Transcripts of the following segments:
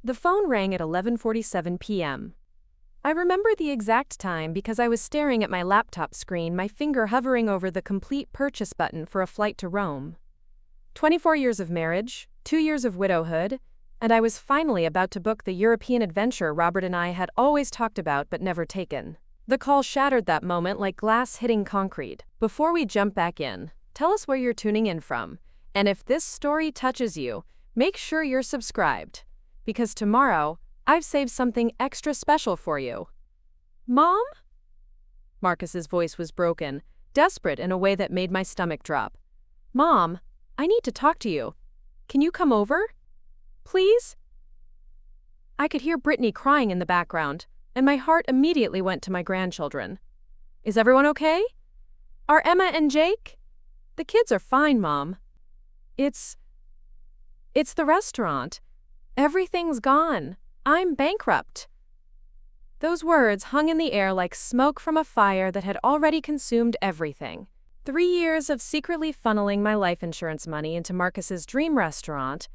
The phone rang at 11:47 p.m. I remember the exact time because I was staring at my laptop screen, my finger hovering over the complete purchase button for a flight to Rome. 24 years of marriage, 2 years of widowhood, and I was finally about to book the European adventure Robert and I had always talked about but never taken. The call shattered that moment like glass hitting concrete. Before we jump back in, tell us where you're tuning in from, and if this story touches you, make sure you're subscribed, because tomorrow, I've saved something extra special for you. Mom? Marcus's voice was broken, desperate in a way that made my stomach drop. Mom, I need to talk to you. Can you come over? Please? I could hear Brittany crying in the background, and my heart immediately went to my grandchildren. Is everyone okay? Are Emma and Jake? The kids are fine, Mom. It's the restaurant. Everything's gone. I'm bankrupt. Those words hung in the air like smoke from a fire that had already consumed everything. 3 years of secretly funneling my life insurance money into Marcus's dream restaurant,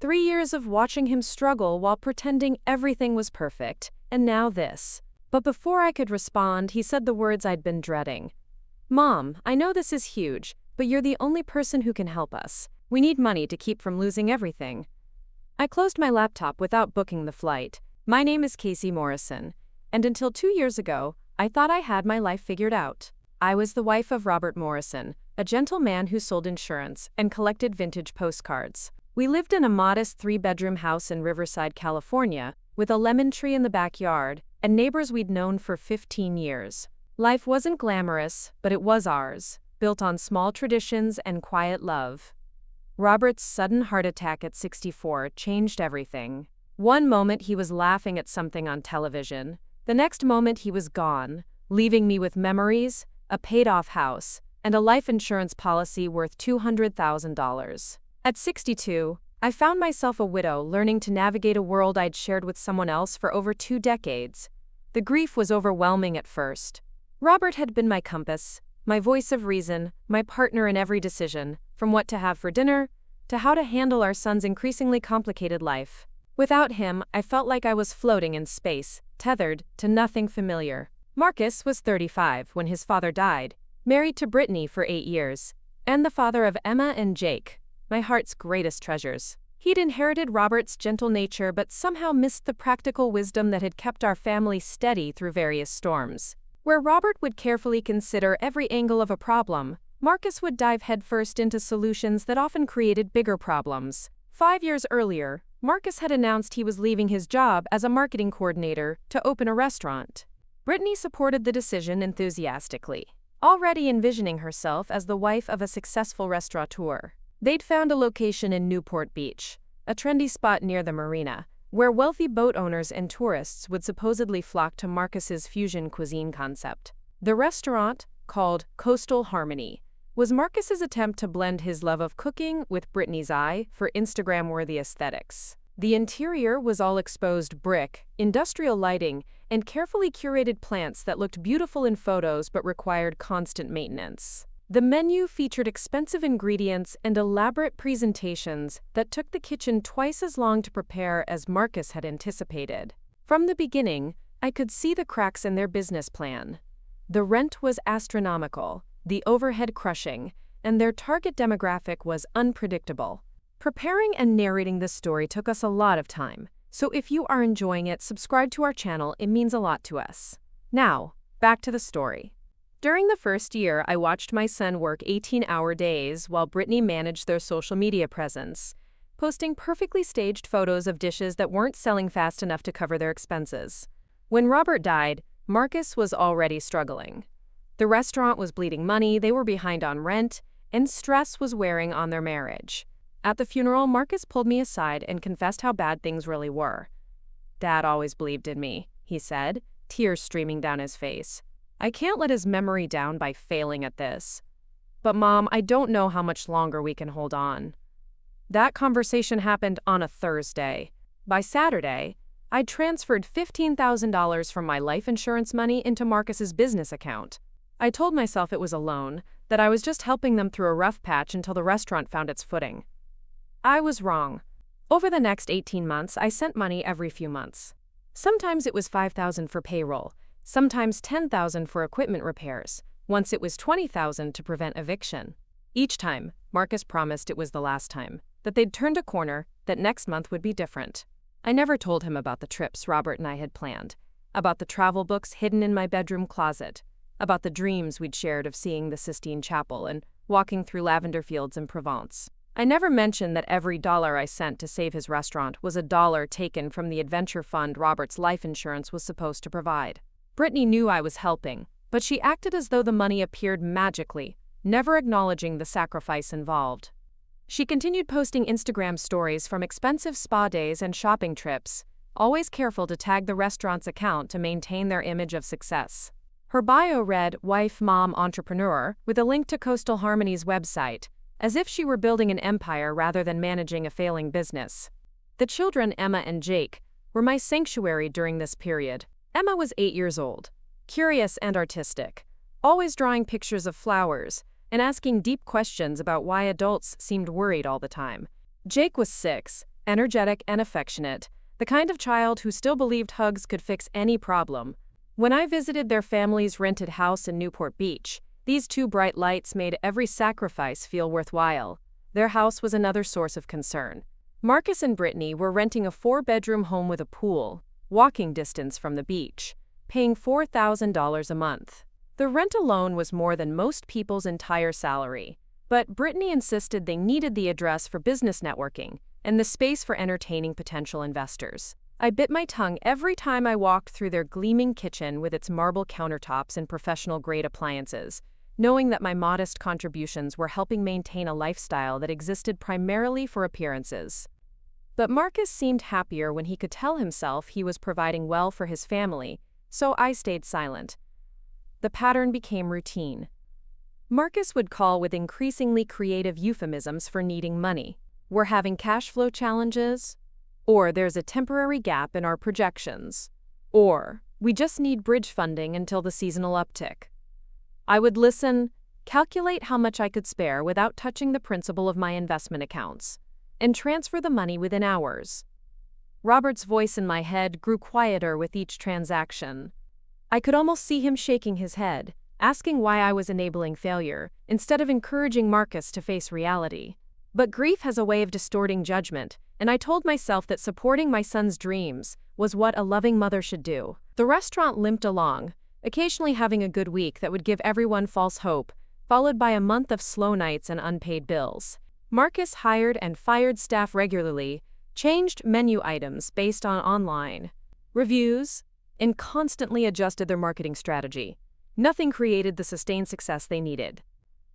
3 years of watching him struggle while pretending everything was perfect, and now this. But before I could respond, he said the words I'd been dreading. Mom, I know this is huge, but you're the only person who can help us. We need money to keep from losing everything. I closed my laptop without booking the flight. My name is Kaycee Morrison, and until 2 years ago, I thought I had my life figured out. I was the wife of Robert Morrison, a gentle man who sold insurance and collected vintage postcards. We lived in a modest 3-bedroom house in Riverside, California, with a lemon tree in the backyard and neighbors we'd known for 15 years. Life wasn't glamorous, but it was ours, built on small traditions and quiet love. Robert's sudden heart attack at 64 changed everything. One moment he was laughing at something on television. The next moment he was gone, leaving me with memories, a paid-off house, and a life insurance policy worth $200,000. At 62, I found myself a widow learning to navigate a world I'd shared with someone else for over 2 decades. The grief was overwhelming at first. Robert had been my compass, my voice of reason, my partner in every decision, from what to have for dinner to how to handle our son's increasingly complicated life. Without him, I felt like I was floating in space, tethered to nothing familiar. Marcus was 35 when his father died, married to Brittany for 8 years, and the father of Emma and Jake, my heart's greatest treasures. He'd inherited Robert's gentle nature but somehow missed the practical wisdom that had kept our family steady through various storms. Where Robert would carefully consider every angle of a problem, Marcus would dive headfirst into solutions that often created bigger problems. 5 years earlier, Marcus had announced he was leaving his job as a marketing coordinator to open a restaurant. Brittany supported the decision enthusiastically, already envisioning herself as the wife of a successful restaurateur. They'd found a location in Newport Beach, a trendy spot near the marina, where wealthy boat owners and tourists would supposedly flock to Marcus's fusion cuisine concept. The restaurant, called Coastal Harmony, was Marcus's attempt to blend his love of cooking with Brittany's eye for Instagram-worthy aesthetics. The interior was all exposed brick, industrial lighting, and carefully curated plants that looked beautiful in photos but required constant maintenance. The menu featured expensive ingredients and elaborate presentations that took the kitchen twice as long to prepare as Marcus had anticipated. From the beginning, I could see the cracks in their business plan. The rent was astronomical, the overhead crushing, and their target demographic was unpredictable. Preparing and narrating this story took us a lot of time, so if you are enjoying it, subscribe to our channel, it means a lot to us. Now, back to the story. During the first year, I watched my son work 18-hour days while Brittany managed their social media presence, posting perfectly staged photos of dishes that weren't selling fast enough to cover their expenses. When Robert died, Marcus was already struggling. The restaurant was bleeding money, they were behind on rent, and stress was wearing on their marriage. At the funeral, Marcus pulled me aside and confessed how bad things really were. "Dad always believed in me," he said, tears streaming down his face. "I can't let his memory down by failing at this. But Mom, I don't know how much longer we can hold on." That conversation happened on a Thursday. By Saturday, I'd transferred $15,000 from my life insurance money into Marcus's business account. I told myself it was a loan, that I was just helping them through a rough patch until the restaurant found its footing. I was wrong. Over the next 18 months, I sent money every few months. Sometimes it was $5,000 for payroll, sometimes $10,000 for equipment repairs. Once it was $20,000 to prevent eviction. Each time, Marcus promised it was the last time, that they'd turned a corner, that next month would be different. I never told him about the trips Robert and I had planned, about the travel books hidden in my bedroom closet, about the dreams we'd shared of seeing the Sistine Chapel and walking through lavender fields in Provence. I never mentioned that every dollar I sent to save his restaurant was a dollar taken from the adventure fund Robert's life insurance was supposed to provide. Brittany knew I was helping, but she acted as though the money appeared magically, never acknowledging the sacrifice involved. She continued posting Instagram stories from expensive spa days and shopping trips, always careful to tag the restaurant's account to maintain their image of success. Her bio read, "Wife, Mom, Entrepreneur," with a link to Coastal Harmony's website, as if she were building an empire rather than managing a failing business. The children, Emma and Jake, were my sanctuary during this period. Emma was 8 years old, curious and artistic, always drawing pictures of flowers and asking deep questions about why adults seemed worried all the time. Jake was 6, energetic and affectionate, the kind of child who still believed hugs could fix any problem. When I visited their family's rented house in Newport Beach, these two bright lights made every sacrifice feel worthwhile. Their house was another source of concern. Marcus and Brittany were renting a 4-bedroom home with a pool, walking distance from the beach, paying $4,000 a month. The rent alone was more than most people's entire salary, but Brittany insisted they needed the address for business networking and the space for entertaining potential investors. I bit my tongue every time I walked through their gleaming kitchen with its marble countertops and professional-grade appliances, knowing that my modest contributions were helping maintain a lifestyle that existed primarily for appearances. But Marcus seemed happier when he could tell himself he was providing well for his family, so I stayed silent. The pattern became routine. Marcus would call with increasingly creative euphemisms for needing money. "We're having cash flow challenges," or "there's a temporary gap in our projections," or "we just need bridge funding until the seasonal uptick." I would listen, calculate how much I could spare without touching the principal of my investment accounts, and transfer the money within hours. Robert's voice in my head grew quieter with each transaction. I could almost see him shaking his head, asking why I was enabling failure, instead of encouraging Marcus to face reality. But grief has a way of distorting judgment, and I told myself that supporting my son's dreams was what a loving mother should do. The restaurant limped along, occasionally having a good week that would give everyone false hope, followed by a month of slow nights and unpaid bills. Marcus hired and fired staff regularly, changed menu items based on online reviews, and constantly adjusted their marketing strategy. Nothing created the sustained success they needed.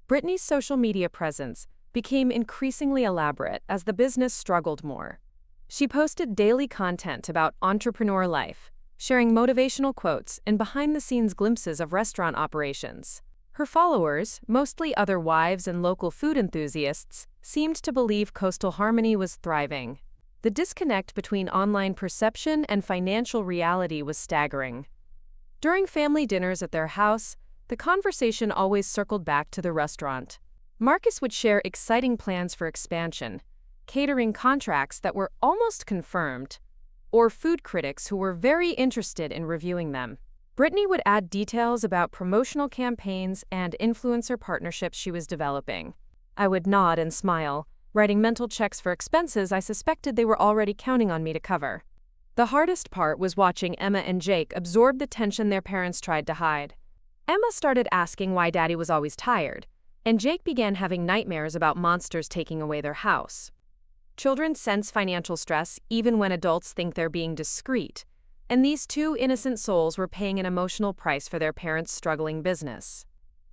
Brittany's social media presence became increasingly elaborate as the business struggled more. She posted daily content about entrepreneur life, sharing motivational quotes and behind-the-scenes glimpses of restaurant operations. Her followers, mostly other wives and local food enthusiasts, seemed to believe Coastal Harmony was thriving. The disconnect between online perception and financial reality was staggering. During family dinners at their house, the conversation always circled back to the restaurant. Marcus would share exciting plans for expansion, catering contracts that were almost confirmed, or food critics who were very interested in reviewing them. Brittany would add details about promotional campaigns and influencer partnerships she was developing. I would nod and smile, writing mental checks for expenses I suspected they were already counting on me to cover. The hardest part was watching Emma and Jake absorb the tension their parents tried to hide. Emma started asking why Daddy was always tired, and Jake began having nightmares about monsters taking away their house. Children sense financial stress even when adults think they're being discreet, and these two innocent souls were paying an emotional price for their parents' struggling business.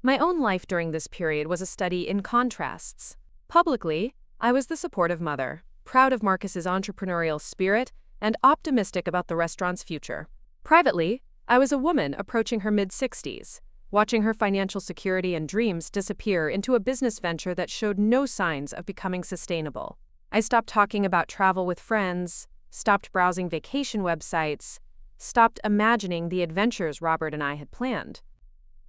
My own life during this period was a study in contrasts. Publicly, I was the supportive mother, proud of Marcus's entrepreneurial spirit and optimistic about the restaurant's future. Privately, I was a woman approaching her mid-60s, watching her financial security and dreams disappear into a business venture that showed no signs of becoming sustainable. I stopped talking about travel with friends, stopped browsing vacation websites, stopped imagining the adventures Robert and I had planned.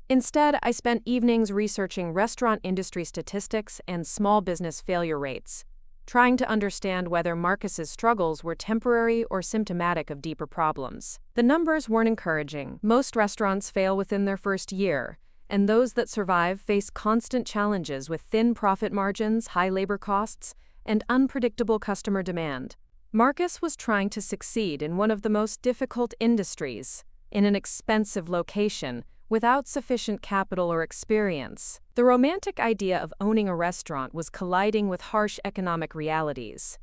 Instead, I spent evenings researching restaurant industry statistics and small business failure rates, trying to understand whether Marcus's struggles were temporary or symptomatic of deeper problems. The numbers weren't encouraging. Most restaurants fail within their first year, and those that survive face constant challenges with thin profit margins, high labor costs, and unpredictable customer demand. Marcus was trying to succeed in one of the most difficult industries, in an expensive location, without sufficient capital or experience. The romantic idea of owning a restaurant was colliding with harsh economic realities.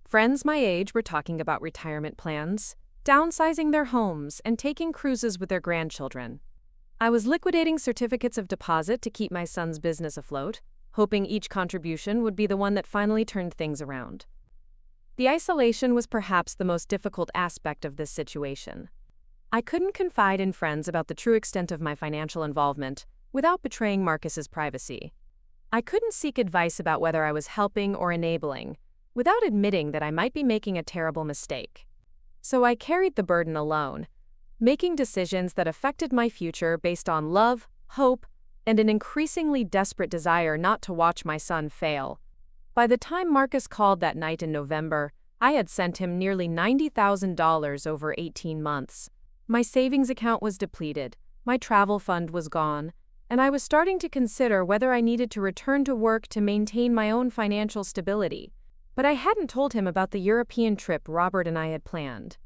Friends my age were talking about retirement plans, downsizing their homes, and taking cruises with their grandchildren. I was liquidating certificates of deposit to keep my son's business afloat, hoping each contribution would be the one that finally turned things around. The isolation was perhaps the most difficult aspect of this situation. I couldn't confide in friends about the true extent of my financial involvement without betraying Marcus's privacy. I couldn't seek advice about whether I was helping or enabling without admitting that I might be making a terrible mistake. So I carried the burden alone, making decisions that affected my future based on love, hope, and an increasingly desperate desire not to watch my son fail. By the time Marcus called that night in November, I had sent him nearly $90,000 over 18 months. My savings account was depleted, my travel fund was gone, and I was starting to consider whether I needed to return to work to maintain my own financial stability. But I hadn't told him about the European trip Robert and I had planned.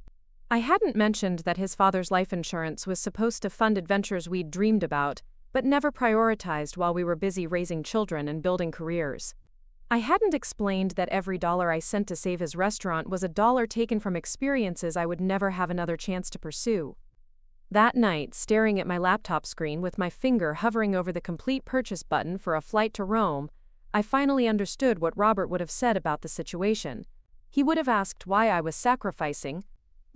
I hadn't mentioned that his father's life insurance was supposed to fund adventures we'd dreamed about, but never prioritized while we were busy raising children and building careers. I hadn't explained that every dollar I sent to save his restaurant was a dollar taken from experiences I would never have another chance to pursue. That night, staring at my laptop screen with my finger hovering over the complete purchase button for a flight to Rome, I finally understood what Robert would have said about the situation. He would have asked why I was sacrificing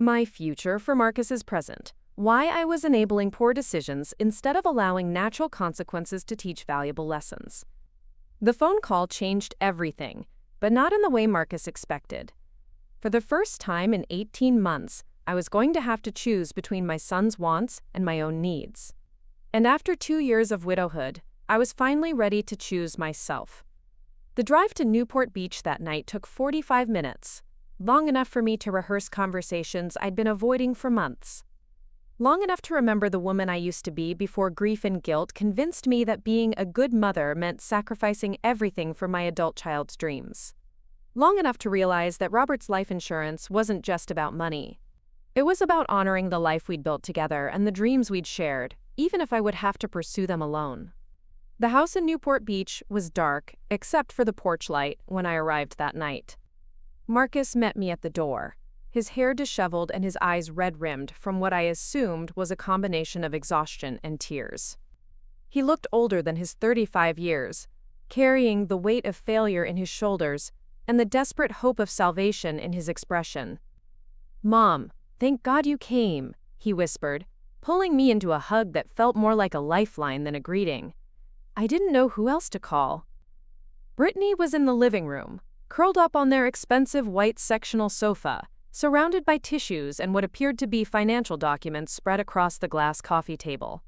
my future for Marcus's present, why I was enabling poor decisions instead of allowing natural consequences to teach valuable lessons. The phone call changed everything, but not in the way Marcus expected. For the first time in 18 months, I was going to have to choose between my son's wants and my own needs. And after 2 years of widowhood, I was finally ready to choose myself. The drive to Newport Beach that night took 45 minutes, long enough for me to rehearse conversations I'd been avoiding for months. Long enough to remember the woman I used to be before grief and guilt convinced me that being a good mother meant sacrificing everything for my adult child's dreams. Long enough to realize that Robert's life insurance wasn't just about money. It was about honoring the life we'd built together and the dreams we'd shared, even if I would have to pursue them alone. The house in Newport Beach was dark, except for the porch light, when I arrived that night. Marcus met me at the door, his hair disheveled and his eyes red-rimmed from what I assumed was a combination of exhaustion and tears. He looked older than his 35 years, carrying the weight of failure in his shoulders and the desperate hope of salvation in his expression. "Mom, thank God you came," he whispered, pulling me into a hug that felt more like a lifeline than a greeting. I didn't know who else to call. Brittany was in the living room, curled up on their expensive white sectional sofa, surrounded by tissues and what appeared to be financial documents spread across the glass coffee table.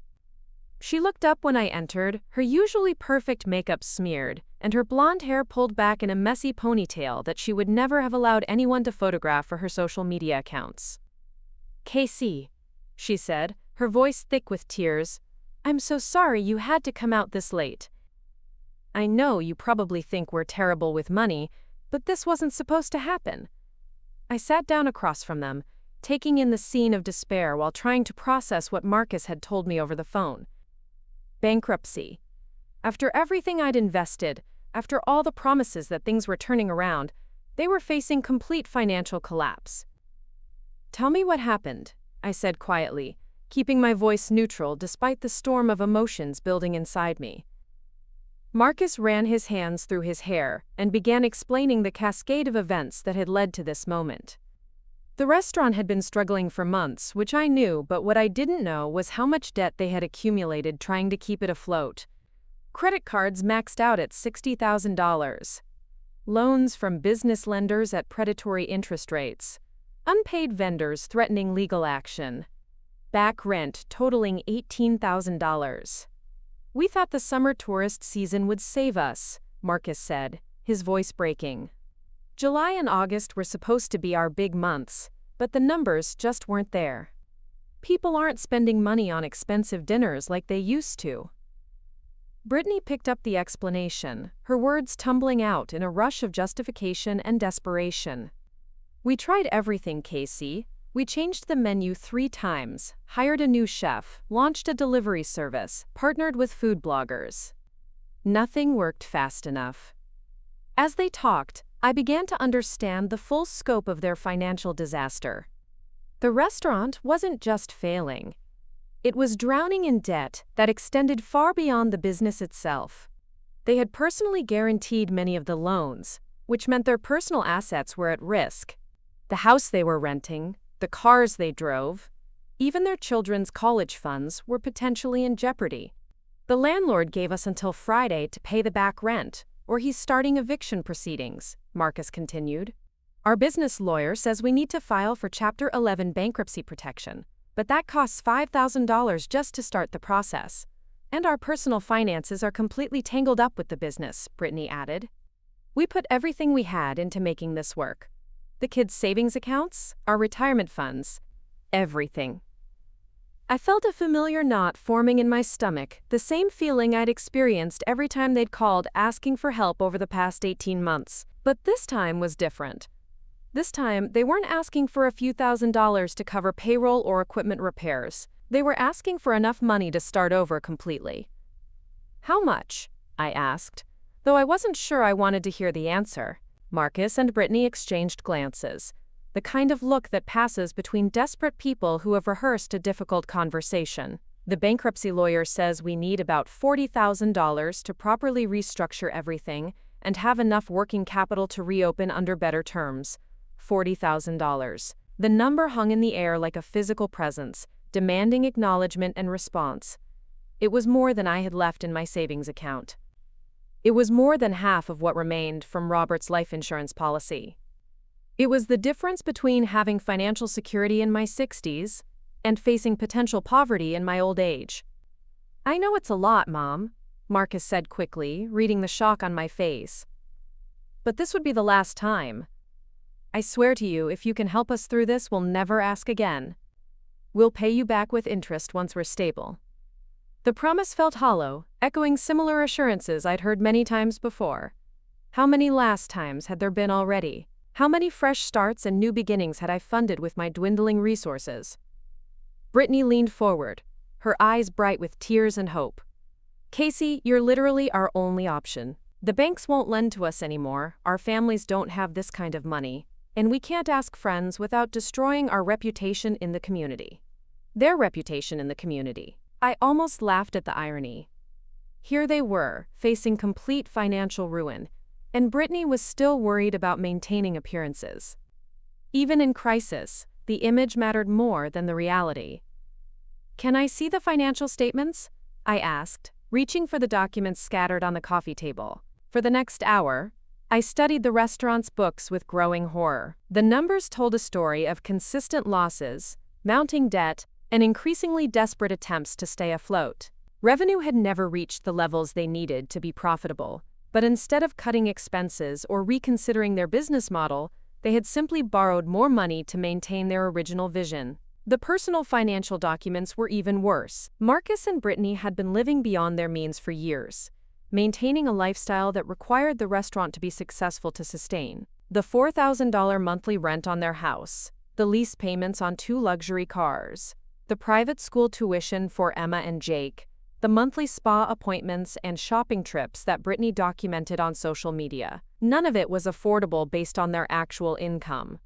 She looked up when I entered, her usually perfect makeup smeared, and her blonde hair pulled back in a messy ponytail that she would never have allowed anyone to photograph for her social media accounts. "Kaycee," she said, her voice thick with tears, "I'm so sorry you had to come out this late. I know you probably think we're terrible with money, but this wasn't supposed to happen." I sat down across from them, taking in the scene of despair while trying to process what Marcus had told me over the phone. Bankruptcy. After everything I'd invested, after all the promises that things were turning around, they were facing complete financial collapse. "Tell me what happened," I said quietly, keeping my voice neutral despite the storm of emotions building inside me. Marcus ran his hands through his hair and began explaining the cascade of events that had led to this moment. The restaurant had been struggling for months, which I knew, but what I didn't know was how much debt they had accumulated trying to keep it afloat. Credit cards maxed out at $60,000. Loans from business lenders at predatory interest rates. Unpaid vendors threatening legal action. Back rent totaling $18,000. "We thought the summer tourist season would save us," Marcus said, his voice breaking. July and August were supposed to be our big months, but the numbers just weren't there. People aren't spending money on expensive dinners like they used to. Brittany picked up the explanation, her words tumbling out in a rush of justification and desperation. We tried everything, Kaycee. We changed the menu 3 times, hired a new chef, launched a delivery service, partnered with food bloggers. Nothing worked fast enough. As they talked, I began to understand the full scope of their financial disaster. The restaurant wasn't just failing. It was drowning in debt that extended far beyond the business itself. They had personally guaranteed many of the loans, which meant their personal assets were at risk. The house they were renting, the cars they drove, even their children's college funds were potentially in jeopardy. The landlord gave us until Friday to pay the back rent, or he's starting eviction proceedings, Marcus continued. Our business lawyer says we need to file for Chapter 11 bankruptcy protection, but that costs $5,000 just to start the process. And our personal finances are completely tangled up with the business, Brittany added. We put everything we had into making this work. The kids' savings accounts, our retirement funds, everything. I felt a familiar knot forming in my stomach, the same feeling I'd experienced every time they'd called asking for help over the past 18 months. But this time was different. This time, they weren't asking for a few $1,000s to cover payroll or equipment repairs. They were asking for enough money to start over completely. How much? I asked, though I wasn't sure I wanted to hear the answer. Marcus and Brittany exchanged glances, the kind of look that passes between desperate people who have rehearsed a difficult conversation. The bankruptcy lawyer says we need about $40,000 to properly restructure everything and have enough working capital to reopen under better terms. $40,000. The number hung in the air like a physical presence, demanding acknowledgement and response. It was more than I had left in my savings account. It was more than half of what remained from Robert's life insurance policy. It was the difference between having financial security in my 60s and facing potential poverty in my old age. I know it's a lot, Mom, Marcus said quickly, reading the shock on my face. But this would be the last time. I swear to you, if you can help us through this, we'll never ask again. We'll pay you back with interest once we're stable. The promise felt hollow, echoing similar assurances I'd heard many times before. How many last times had there been already? How many fresh starts and new beginnings had I funded with my dwindling resources? Brittany leaned forward, her eyes bright with tears and hope. Kaycee, you're literally our only option. The banks won't lend to us anymore, our families don't have this kind of money, and we can't ask friends without destroying our reputation in the community. Their reputation in the community. I almost laughed at the irony. Here they were, facing complete financial ruin, and Brittany was still worried about maintaining appearances. Even in crisis, the image mattered more than the reality. Can I see the financial statements? I asked, reaching for the documents scattered on the coffee table. For the next hour, I studied the restaurant's books with growing horror. The numbers told a story of consistent losses, mounting debt, and increasingly desperate attempts to stay afloat. Revenue had never reached the levels they needed to be profitable, but instead of cutting expenses or reconsidering their business model, they had simply borrowed more money to maintain their original vision. The personal financial documents were even worse. Marcus and Brittany had been living beyond their means for years, maintaining a lifestyle that required the restaurant to be successful to sustain. The $4,000 monthly rent on their house, the lease payments on 2 luxury cars, the private school tuition for Emma and Jake, the monthly spa appointments and shopping trips that Brittany documented on social media. None of it was affordable based on their actual income.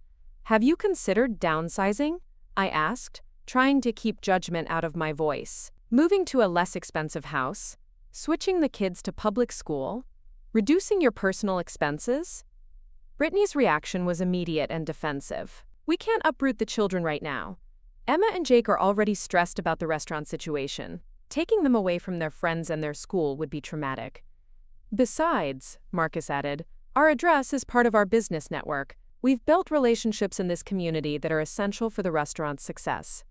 Have you considered downsizing? I asked, trying to keep judgment out of my voice. Moving to a less expensive house? Switching the kids to public school? Reducing your personal expenses? Brittany's reaction was immediate and defensive. We can't uproot the children right now. Emma and Jake are already stressed about the restaurant situation. Taking them away from their friends and their school would be traumatic. Besides, Marcus added, our address is part of our business network. We've built relationships in this community that are essential for the restaurant's success.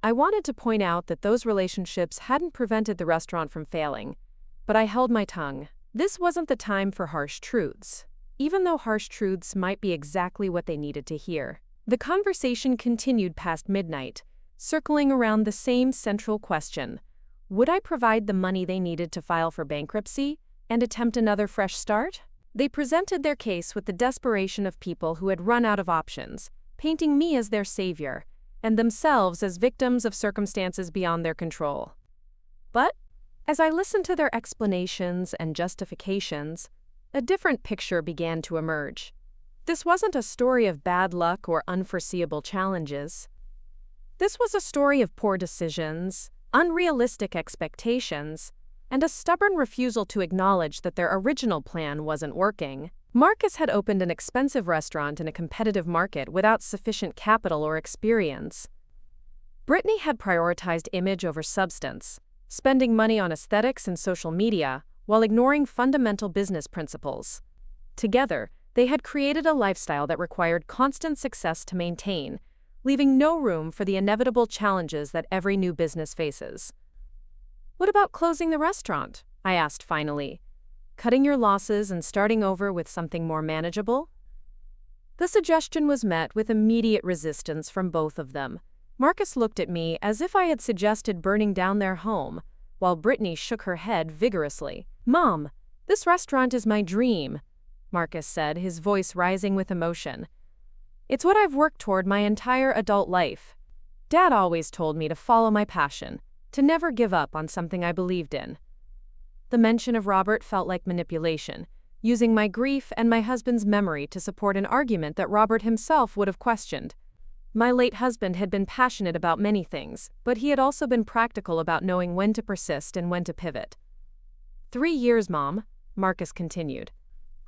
I wanted to point out that those relationships hadn't prevented the restaurant from failing, but I held my tongue. This wasn't the time for harsh truths. even though harsh truths might be exactly what they needed to hear. The conversation continued past midnight, circling around the same central question: would I provide the money they needed to file for bankruptcy and attempt another fresh start? They presented their case with the desperation of people who had run out of options, painting me as their savior, and themselves as victims of circumstances beyond their control. But, as I listened to their explanations and justifications, a different picture began to emerge. This wasn't a story of bad luck or unforeseeable challenges. This was a story of poor decisions, unrealistic expectations, and a stubborn refusal to acknowledge that their original plan wasn't working. Marcus had opened an expensive restaurant in a competitive market without sufficient capital or experience. Brittany had prioritized image over substance, spending money on aesthetics and social media while ignoring fundamental business principles. Together, they had created a lifestyle that required constant success to maintain, leaving no room for the inevitable challenges that every new business faces. "What about closing the restaurant?" I asked finally. "Cutting your losses and starting over with something more manageable?" The suggestion was met with immediate resistance from both of them. Marcus looked at me as if I had suggested burning down their home, while Brittany shook her head vigorously. "Mom, this restaurant is my dream," Marcus said, his voice rising with emotion. "It's what I've worked toward my entire adult life. Dad always told me to follow my passion, to never give up on something I believed in." The mention of Robert felt like manipulation, using my grief and my husband's memory to support an argument that Robert himself would have questioned. My late husband had been passionate about many things, but he had also been practical about knowing when to persist and when to pivot. 3 years, Mom," Marcus continued.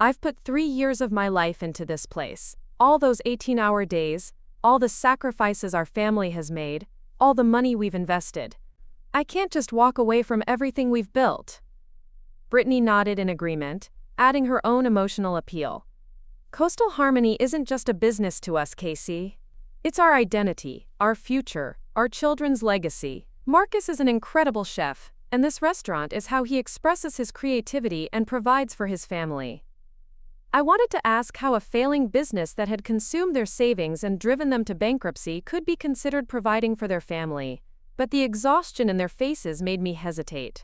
"I've put 3 years of my life into this place. All those 18-hour days, all the sacrifices our family has made, all the money we've invested. I can't just walk away from everything we've built." Brittany nodded in agreement, adding her own emotional appeal. "Coastal Harmony isn't just a business to us, Kaycee. It's our identity, our future, our children's legacy. Marcus is an incredible chef, and this restaurant is how he expresses his creativity and provides for his family." I wanted to ask how a failing business that had consumed their savings and driven them to bankruptcy could be considered providing for their family, but the exhaustion in their faces made me hesitate.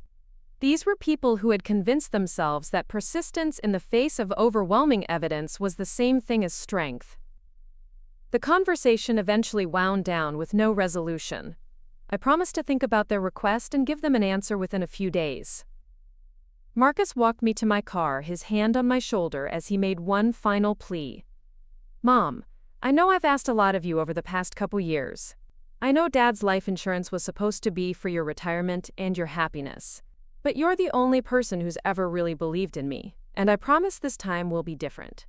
These were people who had convinced themselves that persistence in the face of overwhelming evidence was the same thing as strength. The conversation eventually wound down with no resolution. I promised to think about their request and give them an answer within a few days. Marcus walked me to my car, his hand on my shoulder as he made one final plea. "Mom, I know I've asked a lot of you over the past couple years. I know Dad's life insurance was supposed to be for your retirement and your happiness. But you're the only person who's ever really believed in me, and I promise this time will be different."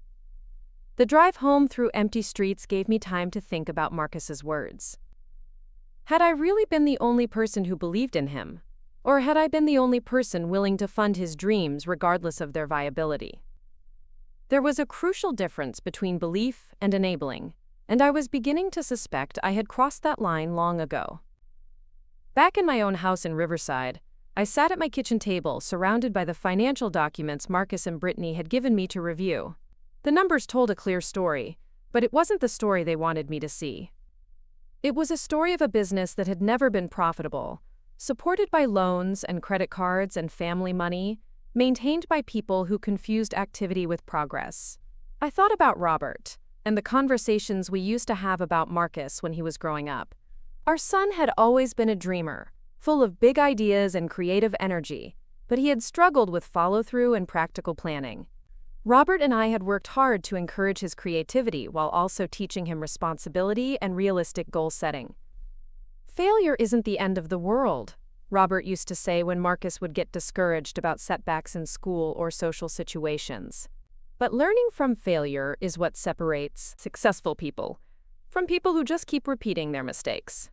The drive home through empty streets gave me time to think about Marcus's words. Had I really been the only person who believed in him? Or had I been the only person willing to fund his dreams regardless of their viability? There was a crucial difference between belief and enabling, and I was beginning to suspect I had crossed that line long ago. Back in my own house in Riverside, I sat at my kitchen table surrounded by the financial documents Marcus and Brittany had given me to review. The numbers told a clear story, but it wasn't the story they wanted me to see. It was a story of a business that had never been profitable, supported by loans and credit cards and family money, maintained by people who confused activity with progress. I thought about Robert and the conversations we used to have about Marcus when he was growing up. Our son had always been a dreamer, full of big ideas and creative energy, but he had struggled with follow-through and practical planning. Robert and I had worked hard to encourage his creativity while also teaching him responsibility and realistic goal setting. "Failure isn't the end of the world," Robert used to say when Marcus would get discouraged about setbacks in school or social situations. "But learning from failure is what separates successful people from people who just keep repeating their mistakes."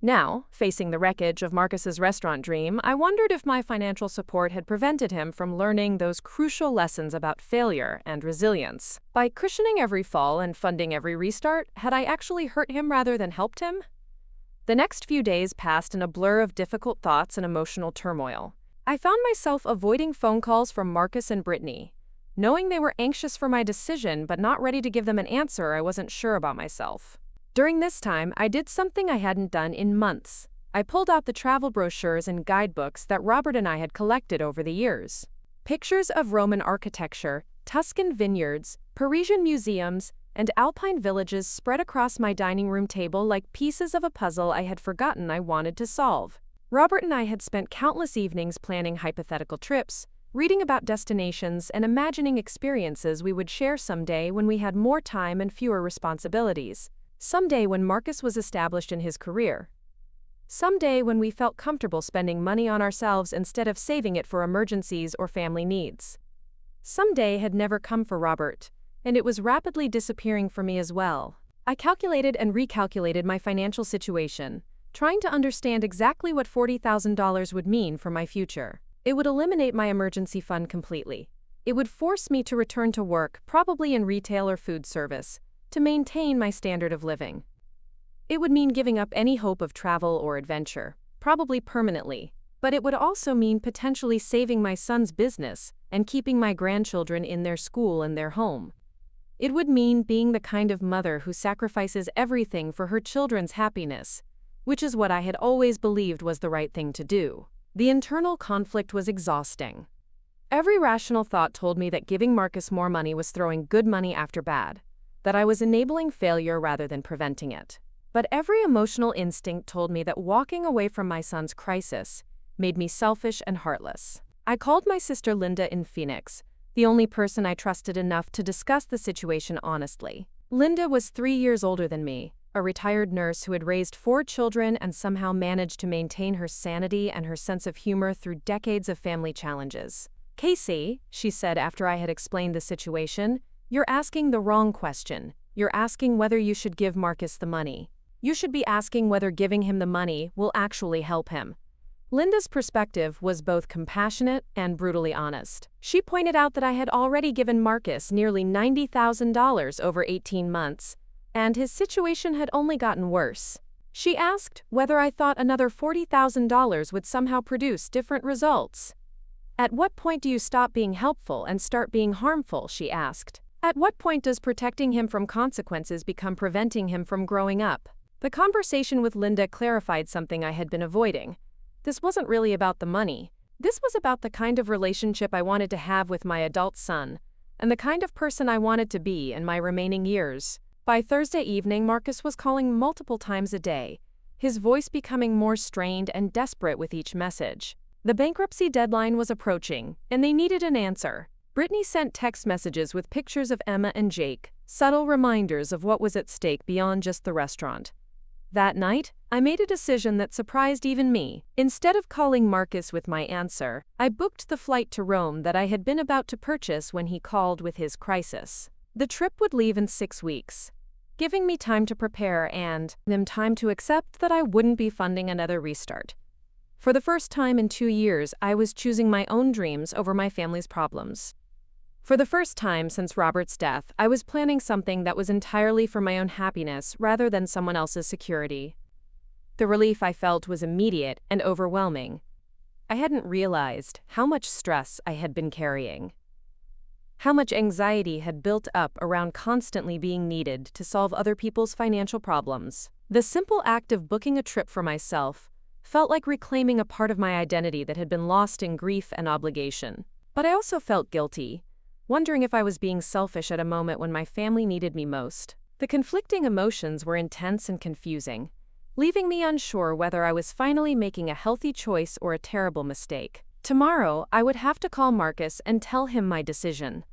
Now, facing the wreckage of Marcus's restaurant dream, I wondered if my financial support had prevented him from learning those crucial lessons about failure and resilience. By cushioning every fall and funding every restart, had I actually hurt him rather than helped him? The next few days passed in a blur of difficult thoughts and emotional turmoil. I found myself avoiding phone calls from Marcus and Brittany, Knowing they were anxious for my decision but not ready to give them an answer, I wasn't sure about myself. During this time, I did something I hadn't done in months. I pulled out the travel brochures and guidebooks that Robert and I had collected over the years. Pictures of Roman architecture, Tuscan vineyards, Parisian museums, and alpine villages spread across my dining room table like pieces of a puzzle I had forgotten I wanted to solve. Robert and I had spent countless evenings planning hypothetical trips, reading about destinations, and imagining experiences we would share someday when we had more time and fewer responsibilities. Someday when Marcus was established in his career. Someday when we felt comfortable spending money on ourselves instead of saving it for emergencies or family needs. Someday had never come for Robert, and it was rapidly disappearing for me as well. I calculated and recalculated my financial situation, trying to understand exactly what $40,000 would mean for my future. It would eliminate my emergency fund completely. It would force me to return to work, probably in retail or food service, to maintain my standard of living. It would mean giving up any hope of travel or adventure, probably permanently, but it would also mean potentially saving my son's business and keeping my grandchildren in their school and their home. It would mean being the kind of mother who sacrifices everything for her children's happiness, which is what I had always believed was the right thing to do. The internal conflict was exhausting. Every rational thought told me that giving Marcus more money was throwing good money after bad, that I was enabling failure rather than preventing it. But every emotional instinct told me that walking away from my son's crisis made me selfish and heartless. I called my sister Linda in Phoenix, the only person I trusted enough to discuss the situation honestly. Linda was 3 years older than me, a retired nurse who had raised 4 children and somehow managed to maintain her sanity and her sense of humor through decades of family challenges. "Kaycee," she said after I had explained the situation, "you're asking the wrong question. You're asking whether you should give Marcus the money. You should be asking whether giving him the money will actually help him." Linda's perspective was both compassionate and brutally honest. She pointed out that I had already given Marcus nearly $90,000 over 18 months, and his situation had only gotten worse. She asked whether I thought another $40,000 would somehow produce different results. "At what point do you stop being helpful and start being harmful?" she asked. "At what point does protecting him from consequences become preventing him from growing up?" The conversation with Linda clarified something I had been avoiding. This wasn't really about the money. This was about the kind of relationship I wanted to have with my adult son, and the kind of person I wanted to be in my remaining years. By Thursday evening, Marcus was calling multiple times a day, his voice becoming more strained and desperate with each message. The bankruptcy deadline was approaching, and they needed an answer. Brittany sent text messages with pictures of Emma and Jake, subtle reminders of what was at stake beyond just the restaurant. That night, I made a decision that surprised even me. Instead of calling Marcus with my answer, I booked the flight to Rome that I had been about to purchase when he called with his crisis. The trip would leave in 6 weeks, giving me time to prepare and them time to accept that I wouldn't be funding another restart. For the first time in 2 years, I was choosing my own dreams over my family's problems. For the first time since Robert's death, I was planning something that was entirely for my own happiness rather than someone else's security. The relief I felt was immediate and overwhelming. I hadn't realized how much stress I had been carrying. How much anxiety had built up around constantly being needed to solve other people's financial problems. The simple act of booking a trip for myself felt like reclaiming a part of my identity that had been lost in grief and obligation. But I also felt guilty, wondering if I was being selfish at a moment when my family needed me most. The conflicting emotions were intense and confusing, leaving me unsure whether I was finally making a healthy choice or a terrible mistake. Tomorrow, I would have to call Marcus and tell him my decision.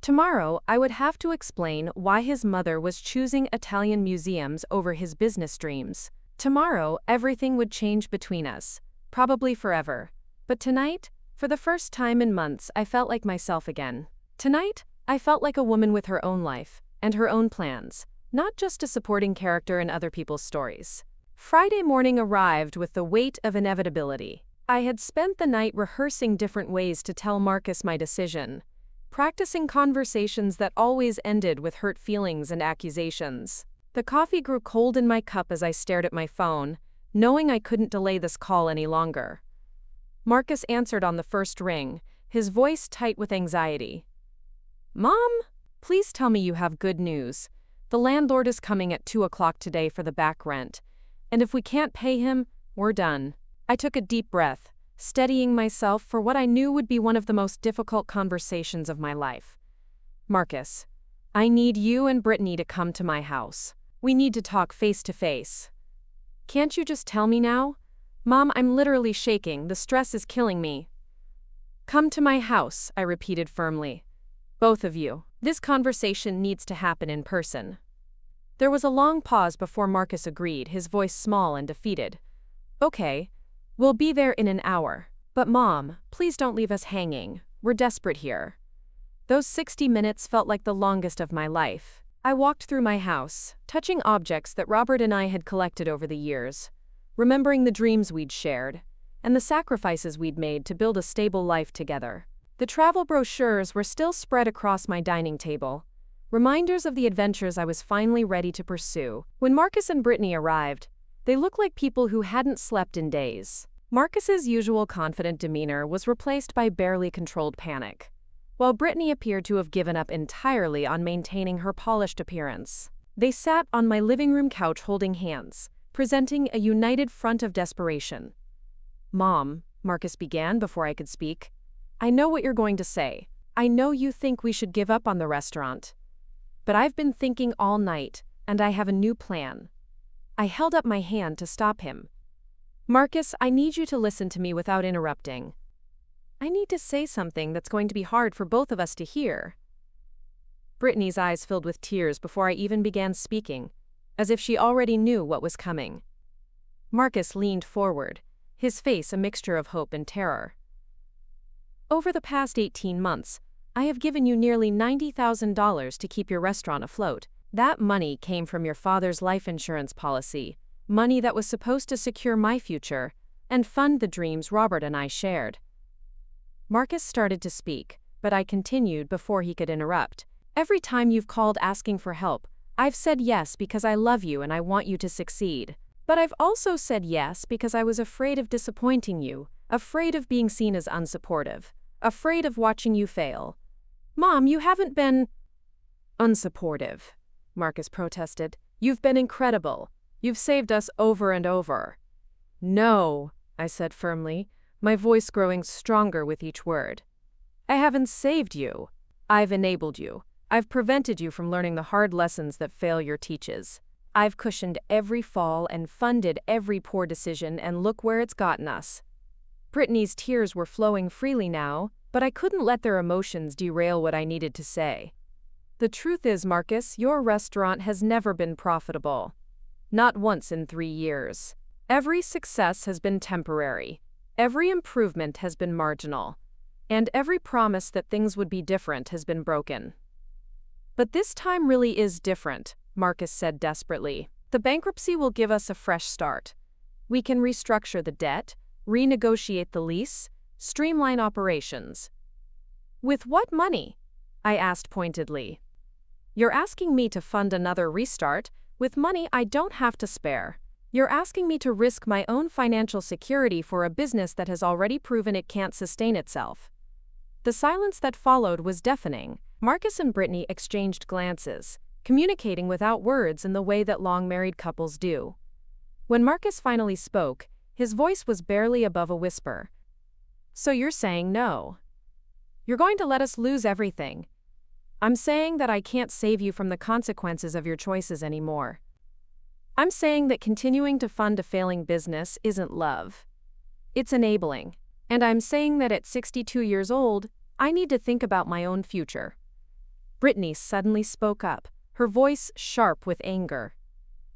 Tomorrow, I would have to explain why his mother was choosing Italian museums over his business dreams. Tomorrow, everything would change between us, probably forever. But tonight, for the first time in months, I felt like myself again. Tonight, I felt like a woman with her own life and her own plans, not just a supporting character in other people's stories. Friday morning arrived with the weight of inevitability. I had spent the night rehearsing different ways to tell Marcus my decision, practicing conversations that always ended with hurt feelings and accusations. The coffee grew cold in my cup as I stared at my phone, knowing I couldn't delay this call any longer. Marcus answered on the first ring, his voice tight with anxiety. Mom, please tell me you have good news. The landlord is coming at 2 o'clock today for the back rent. And if we can't pay him, we're done. I took a deep breath, steadying myself for what I knew would be one of the most difficult conversations of my life. Marcus, I need you and Brittany to come to my house. We need to talk face to face. Can't you just tell me now? Mom, I'm literally shaking. The stress is killing me. Come to my house, I repeated firmly. Both of you. This conversation needs to happen in person. There was a long pause before Marcus agreed, his voice small and defeated. Okay, we'll be there in an hour. But Mom, please don't leave us hanging. We're desperate here. Those 60 minutes felt like the longest of my life. I walked through my house, touching objects that Robert and I had collected over the years, remembering the dreams we'd shared, and the sacrifices we'd made to build a stable life together. The travel brochures were still spread across my dining table, reminders of the adventures I was finally ready to pursue. When Marcus and Brittany arrived, they looked like people who hadn't slept in days. Marcus's usual confident demeanor was replaced by barely controlled panic, while Brittany appeared to have given up entirely on maintaining her polished appearance. They sat on my living room couch holding hands, presenting a united front of desperation. Mom, Marcus began before I could speak, I know what you're going to say. I know you think we should give up on the restaurant. But I've been thinking all night, and I have a new plan. I held up my hand to stop him. Marcus, I need you to listen to me without interrupting. I need to say something that's going to be hard for both of us to hear. Brittany's eyes filled with tears before I even began speaking, as if she already knew what was coming. Marcus leaned forward, his face a mixture of hope and terror. Over the past 18 months, I have given you nearly $90,000 to keep your restaurant afloat. That money came from your father's life insurance policy, money that was supposed to secure my future and fund the dreams Robert and I shared. Marcus started to speak, but I continued before he could interrupt. Every time you've called asking for help, I've said yes because I love you and I want you to succeed. But I've also said yes because I was afraid of disappointing you, afraid of being seen as unsupportive, afraid of watching you fail. Mom, you haven't been unsupportive, Marcus protested. You've been incredible. You've saved us over and over. No, I said firmly, my voice growing stronger with each word. I haven't saved you. I've enabled you. I've prevented you from learning the hard lessons that failure teaches. I've cushioned every fall and funded every poor decision, and look where it's gotten us. Brittany's tears were flowing freely now, but I couldn't let their emotions derail what I needed to say. The truth is, Marcus, your restaurant has never been profitable. Not once in 3 years. Every success has been temporary. Every improvement has been marginal. And every promise that things would be different has been broken. But this time really is different, Marcus said desperately. The bankruptcy will give us a fresh start. We can restructure the debt, renegotiate the lease, streamline operations. With what money? I asked pointedly. You're asking me to fund another restart with money I don't have to spare. You're asking me to risk my own financial security for a business that has already proven it can't sustain itself. The silence that followed was deafening. Marcus and Brittany exchanged glances, communicating without words in the way that long-married couples do. When Marcus finally spoke, his voice was barely above a whisper. So you're saying no? You're going to let us lose everything? I'm saying that I can't save you from the consequences of your choices anymore. I'm saying that continuing to fund a failing business isn't love. It's enabling. And I'm saying that at 62 years old, I need to think about my own future. Brittany suddenly spoke up, her voice sharp with anger.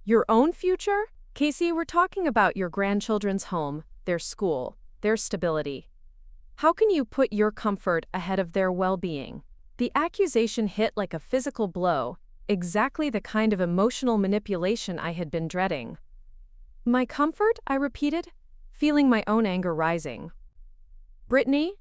Your own future? Kaycee, we're talking about your grandchildren's home, their school, their stability. How can you put your comfort ahead of their well-being? The accusation hit like a physical blow, exactly the kind of emotional manipulation I had been dreading. My comfort? I repeated, feeling my own anger rising. Brittany,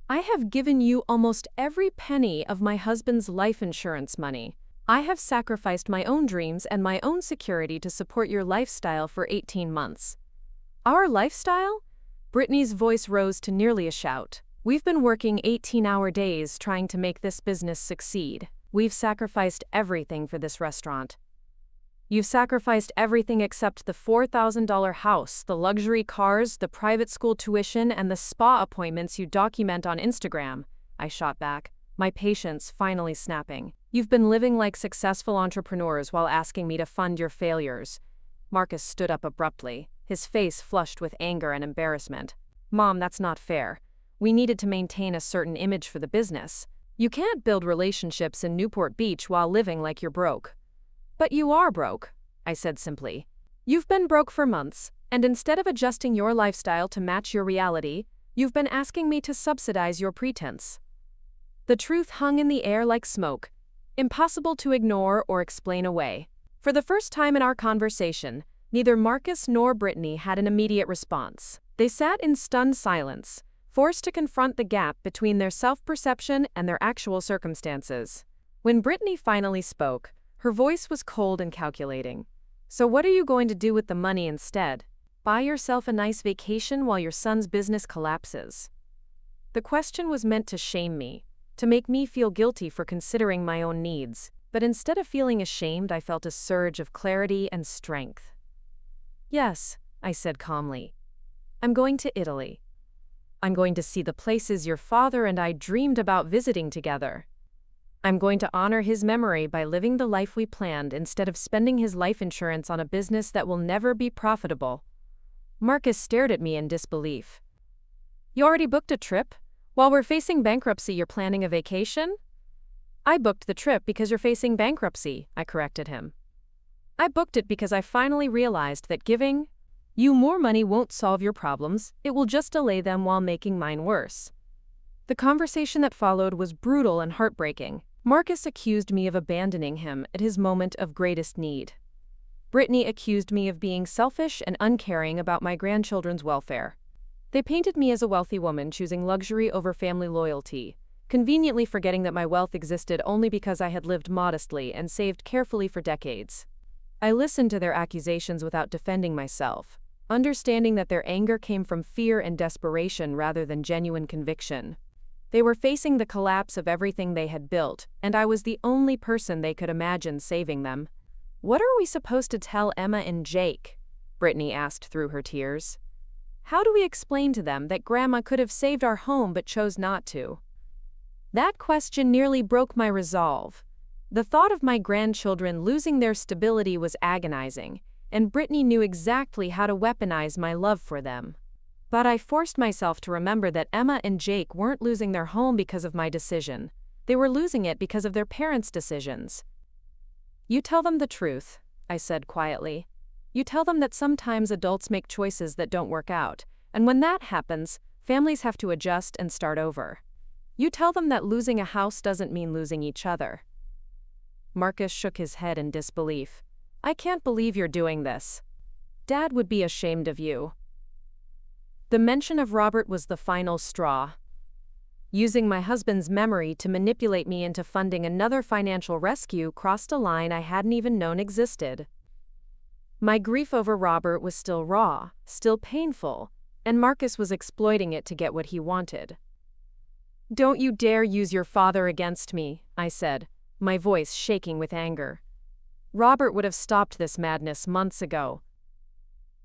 I have given you almost every penny of my husband's life insurance money. I have sacrificed my own dreams and my own security to support your lifestyle for 18 months. Our lifestyle? Brittany's voice rose to nearly a shout. We've been working 18-hour days trying to make this business succeed. We've sacrificed everything for this restaurant. You've sacrificed everything except the $4,000 house, the luxury cars, the private school tuition, and the spa appointments you document on Instagram, I shot back, my patience finally snapping. You've been living like successful entrepreneurs while asking me to fund your failures. Marcus stood up abruptly, his face flushed with anger and embarrassment. Mom, that's not fair. We needed to maintain a certain image for the business. You can't build relationships in Newport Beach while living like you're broke. But you are broke, I said simply. You've been broke for months, and instead of adjusting your lifestyle to match your reality, you've been asking me to subsidize your pretense. The truth hung in the air like smoke, impossible to ignore or explain away. For the first time in our conversation, neither Marcus nor Brittany had an immediate response. They sat in stunned silence, forced to confront the gap between their self-perception and their actual circumstances. When Brittany finally spoke, her voice was cold and calculating. So what are you going to do with the money instead? Buy yourself a nice vacation while your son's business collapses. The question was meant to shame me, to make me feel guilty for considering my own needs. But instead of feeling ashamed, I felt a surge of clarity and strength. Yes, I said calmly. I'm going to Italy. I'm going to see the places your father and I dreamed about visiting together. I'm going to honor his memory by living the life we planned instead of spending his life insurance on a business that will never be profitable. Marcus stared at me in disbelief. You already booked a trip? While we're facing bankruptcy, you're planning a vacation? I booked the trip because you're facing bankruptcy, I corrected him. I booked it because I finally realized that giving you more money won't solve your problems, it will just delay them while making mine worse. The conversation that followed was brutal and heartbreaking. Marcus accused me of abandoning him at his moment of greatest need. Brittany accused me of being selfish and uncaring about my grandchildren's welfare. They painted me as a wealthy woman choosing luxury over family loyalty, conveniently forgetting that my wealth existed only because I had lived modestly and saved carefully for decades. I listened to their accusations without defending myself, understanding that their anger came from fear and desperation rather than genuine conviction. They were facing the collapse of everything they had built, and I was the only person they could imagine saving them. What are we supposed to tell Emma and Jake? Brittany asked through her tears. How do we explain to them that Grandma could have saved our home but chose not to? That question nearly broke my resolve. The thought of my grandchildren losing their stability was agonizing, and Brittany knew exactly how to weaponize my love for them. But I forced myself to remember that Emma and Jake weren't losing their home because of my decision. They were losing it because of their parents' decisions. You tell them the truth, I said quietly. You tell them that sometimes adults make choices that don't work out, and when that happens, families have to adjust and start over. You tell them that losing a house doesn't mean losing each other. Marcus shook his head in disbelief. I can't believe you're doing this. Dad would be ashamed of you. The mention of Robert was the final straw. Using my husband's memory to manipulate me into funding another financial rescue crossed a line I hadn't even known existed. My grief over Robert was still raw, still painful, and Marcus was exploiting it to get what he wanted. Don't you dare use your father against me, I said, my voice shaking with anger. Robert would have stopped this madness months ago.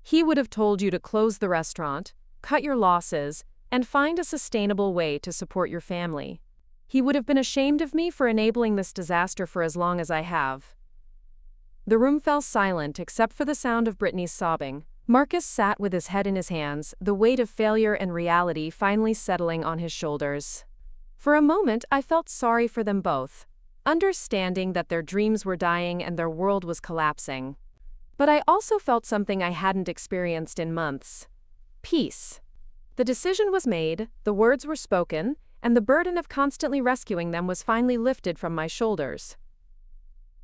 He would have told you to close the restaurant, cut your losses, and find a sustainable way to support your family. He would have been ashamed of me for enabling this disaster for as long as I have. The room fell silent except for the sound of Brittany's sobbing. Marcus sat with his head in his hands, the weight of failure and reality finally settling on his shoulders. For a moment, I felt sorry for them both, understanding that their dreams were dying and their world was collapsing. But I also felt something I hadn't experienced in months. Peace. The decision was made, the words were spoken, and the burden of constantly rescuing them was finally lifted from my shoulders.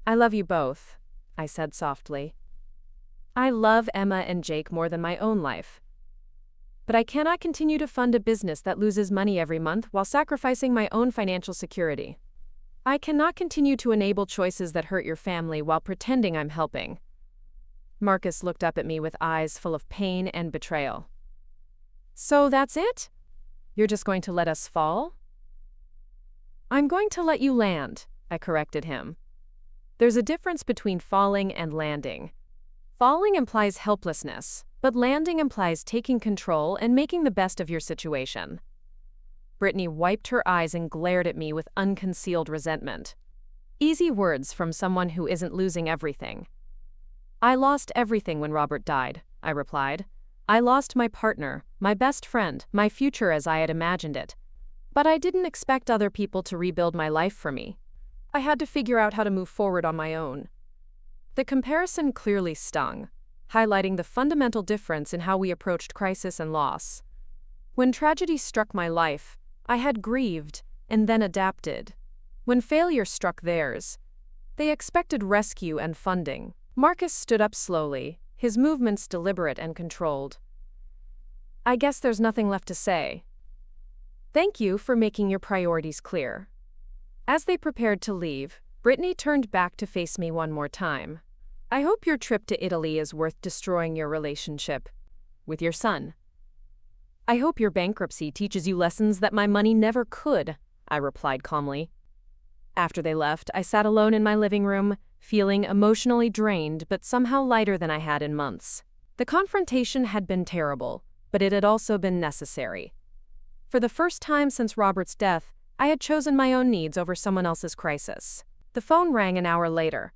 I love you both, I said softly. I love Emma and Jake more than my own life. But I cannot continue to fund a business that loses money every month while sacrificing my own financial security. I cannot continue to enable choices that hurt your family while pretending I'm helping. Marcus looked up at me with eyes full of pain and betrayal. So that's it? You're just going to let us fall? I'm going to let you land, I corrected him. There's a difference between falling and landing. Falling implies helplessness, but landing implies taking control and making the best of your situation. Brittany wiped her eyes and glared at me with unconcealed resentment. Easy words from someone who isn't losing everything. I lost everything when Robert died, I replied. I lost my partner, my best friend, my future as I had imagined it. But I didn't expect other people to rebuild my life for me. I had to figure out how to move forward on my own. The comparison clearly stung, highlighting the fundamental difference in how we approached crisis and loss. When tragedy struck my life, I had grieved and then adapted. When failure struck theirs, they expected rescue and funding. Marcus stood up slowly, his movements deliberate and controlled. I guess there's nothing left to say. Thank you for making your priorities clear. As they prepared to leave, Brittany turned back to face me one more time. I hope your trip to Italy is worth destroying your relationship with your son. I hope your bankruptcy teaches you lessons that my money never could, I replied calmly. After they left, I sat alone in my living room, feeling emotionally drained but somehow lighter than I had in months. The confrontation had been terrible, but it had also been necessary. For the first time since Robert's death, I had chosen my own needs over someone else's crisis. The phone rang an hour later.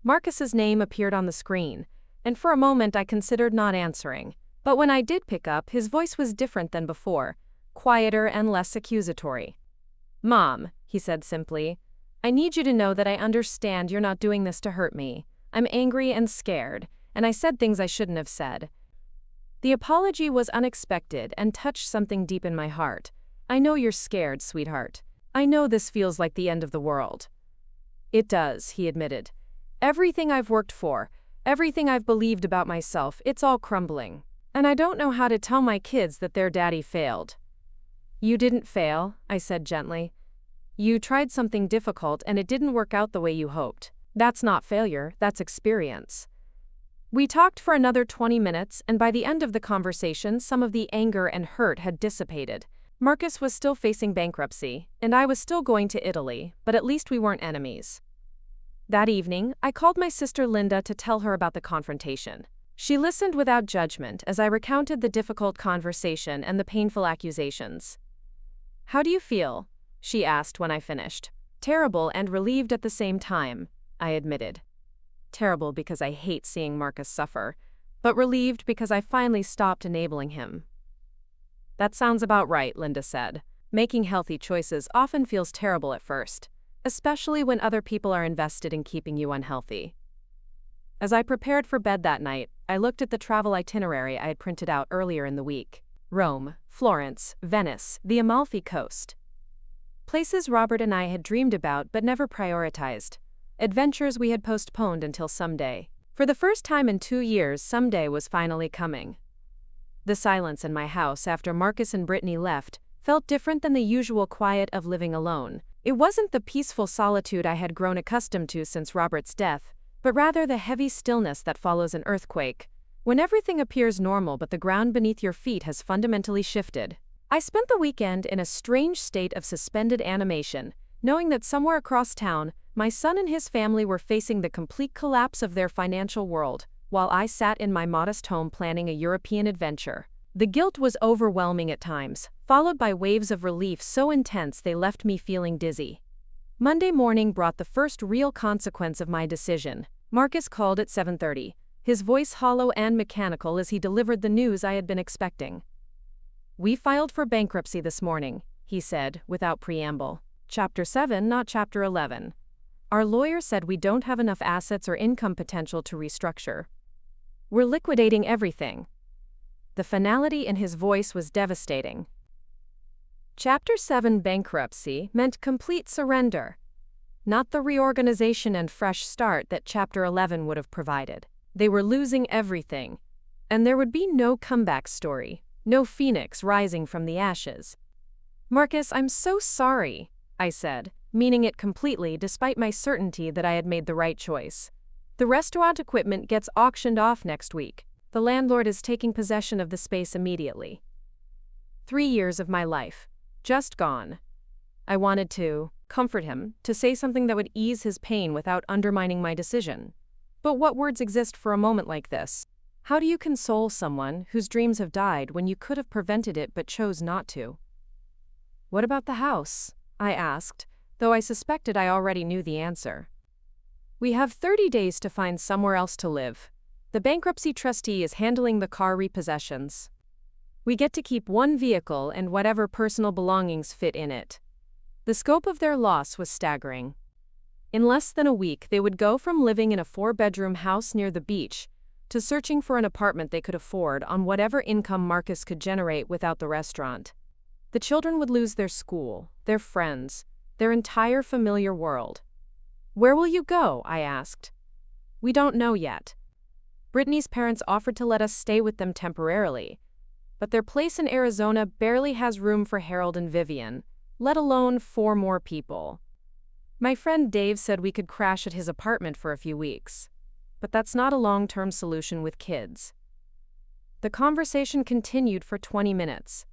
Marcus's name appeared on the screen, and for a moment I considered not answering. But when I did pick up, his voice was different than before, quieter and less accusatory. Mom, he said simply, I need you to know that I understand you're not doing this to hurt me. I'm angry and scared, and I said things I shouldn't have said. The apology was unexpected and touched something deep in my heart. I know you're scared, sweetheart. I know this feels like the end of the world. It does, he admitted. Everything I've worked for, everything I've believed about myself, it's all crumbling. And I don't know how to tell my kids that their daddy failed. You didn't fail, I said gently. You tried something difficult and it didn't work out the way you hoped. That's not failure, that's experience. We talked for another 20 minutes, and by the end of the conversation, some of the anger and hurt had dissipated. Marcus was still facing bankruptcy, and I was still going to Italy, but at least we weren't enemies. That evening, I called my sister Linda to tell her about the confrontation. She listened without judgment as I recounted the difficult conversation and the painful accusations. How do you feel? She asked when I finished. Terrible and relieved at the same time, I admitted. Terrible because I hate seeing Marcus suffer, but relieved because I finally stopped enabling him. That sounds about right, Linda said. Making healthy choices often feels terrible at first, especially when other people are invested in keeping you unhealthy. As I prepared for bed that night, I looked at the travel itinerary I had printed out earlier in the week. Rome, Florence, Venice, the Amalfi Coast. Places Robert and I had dreamed about but never prioritized. Adventures we had postponed until someday. For the first time in 2 years, someday was finally coming. The silence in my house after Marcus and Brittany left felt different than the usual quiet of living alone. It wasn't the peaceful solitude I had grown accustomed to since Robert's death, but rather the heavy stillness that follows an earthquake, when everything appears normal but the ground beneath your feet has fundamentally shifted. I spent the weekend in a strange state of suspended animation, knowing that somewhere across town, my son and his family were facing the complete collapse of their financial world, while I sat in my modest home planning a European adventure. The guilt was overwhelming at times, followed by waves of relief so intense they left me feeling dizzy. Monday morning brought the first real consequence of my decision. Marcus called at 7:30, his voice hollow and mechanical as he delivered the news I had been expecting. We filed for bankruptcy this morning, he said, without preamble. Chapter 7, not Chapter 11. Our lawyer said we don't have enough assets or income potential to restructure. We're liquidating everything. The finality in his voice was devastating. Chapter 7 bankruptcy meant complete surrender, not the reorganization and fresh start that Chapter 11 would have provided. They were losing everything, and there would be no comeback story, no phoenix rising from the ashes. Marcus, I'm so sorry, I said, meaning it completely despite my certainty that I had made the right choice. The restaurant equipment gets auctioned off next week. The landlord is taking possession of the space immediately. 3 years of my life. Just gone. I wanted to comfort him, to say something that would ease his pain without undermining my decision. But what words exist for a moment like this? How do you console someone whose dreams have died when you could have prevented it but chose not to? "What about the house?" I asked, though I suspected I already knew the answer. "We have 30 days to find somewhere else to live. The bankruptcy trustee is handling the car repossessions. We get to keep one vehicle and whatever personal belongings fit in it." The scope of their loss was staggering. In less than a week, they would go from living in a 4-bedroom house near the beach to searching for an apartment they could afford on whatever income Marcus could generate without the restaurant. The children would lose their school, their friends, their entire familiar world. "Where will you go?" I asked. "We don't know yet." Brittany's parents offered to let us stay with them temporarily, but their place in Arizona barely has room for Harold and Vivian, let alone 4 more people. My friend Dave said we could crash at his apartment for a few weeks, but that's not a long-term solution with kids. The conversation continued for 20 minutes,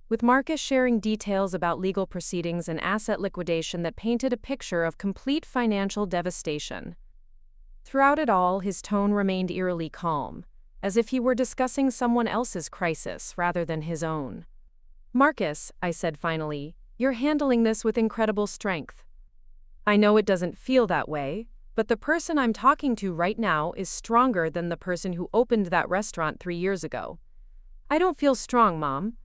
with Marcus sharing details about legal proceedings and asset liquidation that painted a picture of complete financial devastation. Throughout it all, his tone remained eerily calm, as if he were discussing someone else's crisis rather than his own. "Marcus," I said finally, "you're handling this with incredible strength. I know it doesn't feel that way, but the person I'm talking to right now is stronger than the person who opened that restaurant 3 years ago." "I don't feel strong, Mom.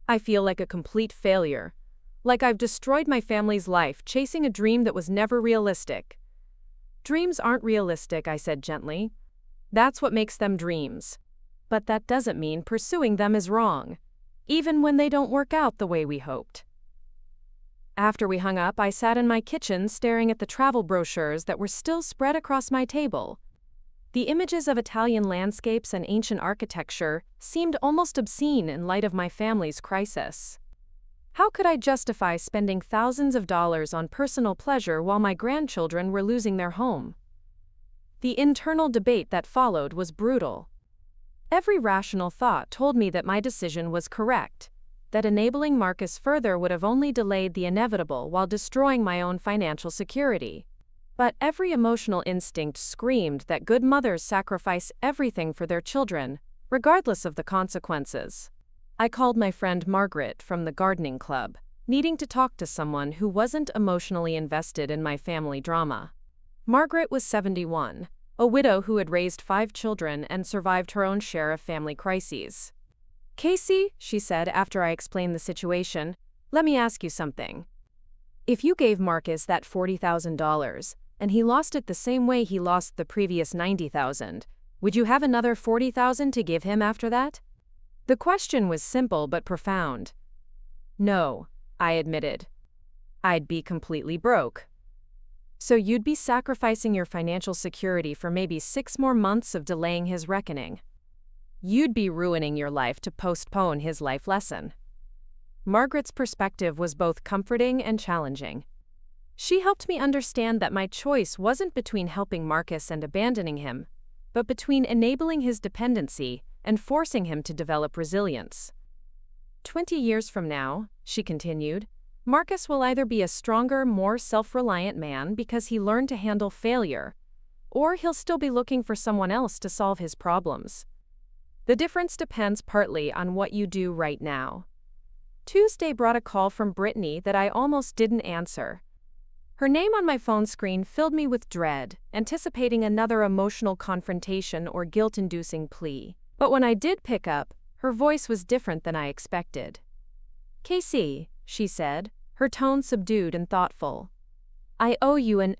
I feel like a complete failure, like I've destroyed my family's life chasing a dream that was never realistic." "Dreams aren't realistic," I said gently. "That's what makes them dreams. But that doesn't mean pursuing them is wrong, even when they don't work out the way we hoped." After we hung up, I sat in my kitchen staring at the travel brochures that were still spread across my table. The images of Italian landscapes and ancient architecture seemed almost obscene in light of my family's crisis. How could I justify spending thousands of dollars on personal pleasure while my grandchildren were losing their home? The internal debate that followed was brutal. Every rational thought told me that my decision was correct, that enabling Marcus further would have only delayed the inevitable while destroying my own financial security. But every emotional instinct screamed that good mothers sacrifice everything for their children, regardless of the consequences. I called my friend Margaret from the gardening club, needing to talk to someone who wasn't emotionally invested in my family drama. Margaret was 71, a widow who had raised 5 children and survived her own share of family crises. "Kaycee," she said after I explained the situation, "let me ask you something. If you gave Marcus that $40,000, and he lost it the same way he lost the previous $90,000, would you have another $40,000 to give him after that?" The question was simple but profound. "No," I admitted. "I'd be completely broke." "So you'd be sacrificing your financial security for maybe 6 more months of delaying his reckoning. You'd be ruining your life to postpone his life lesson." Margaret's perspective was both comforting and challenging. She helped me understand that my choice wasn't between helping Marcus and abandoning him, but between enabling his dependency and forcing him to develop resilience. 20 years from now," she continued, "Marcus will either be a stronger, more self-reliant man because he learned to handle failure, or he'll still be looking for someone else to solve his problems. The difference depends partly on what you do right now." Tuesday brought a call from Brittany that I almost didn't answer. Her name on my phone screen filled me with dread, anticipating another emotional confrontation or guilt-inducing plea. But when I did pick up, her voice was different than I expected. "Kaycee," she said, her tone subdued and thoughtful. "I owe you an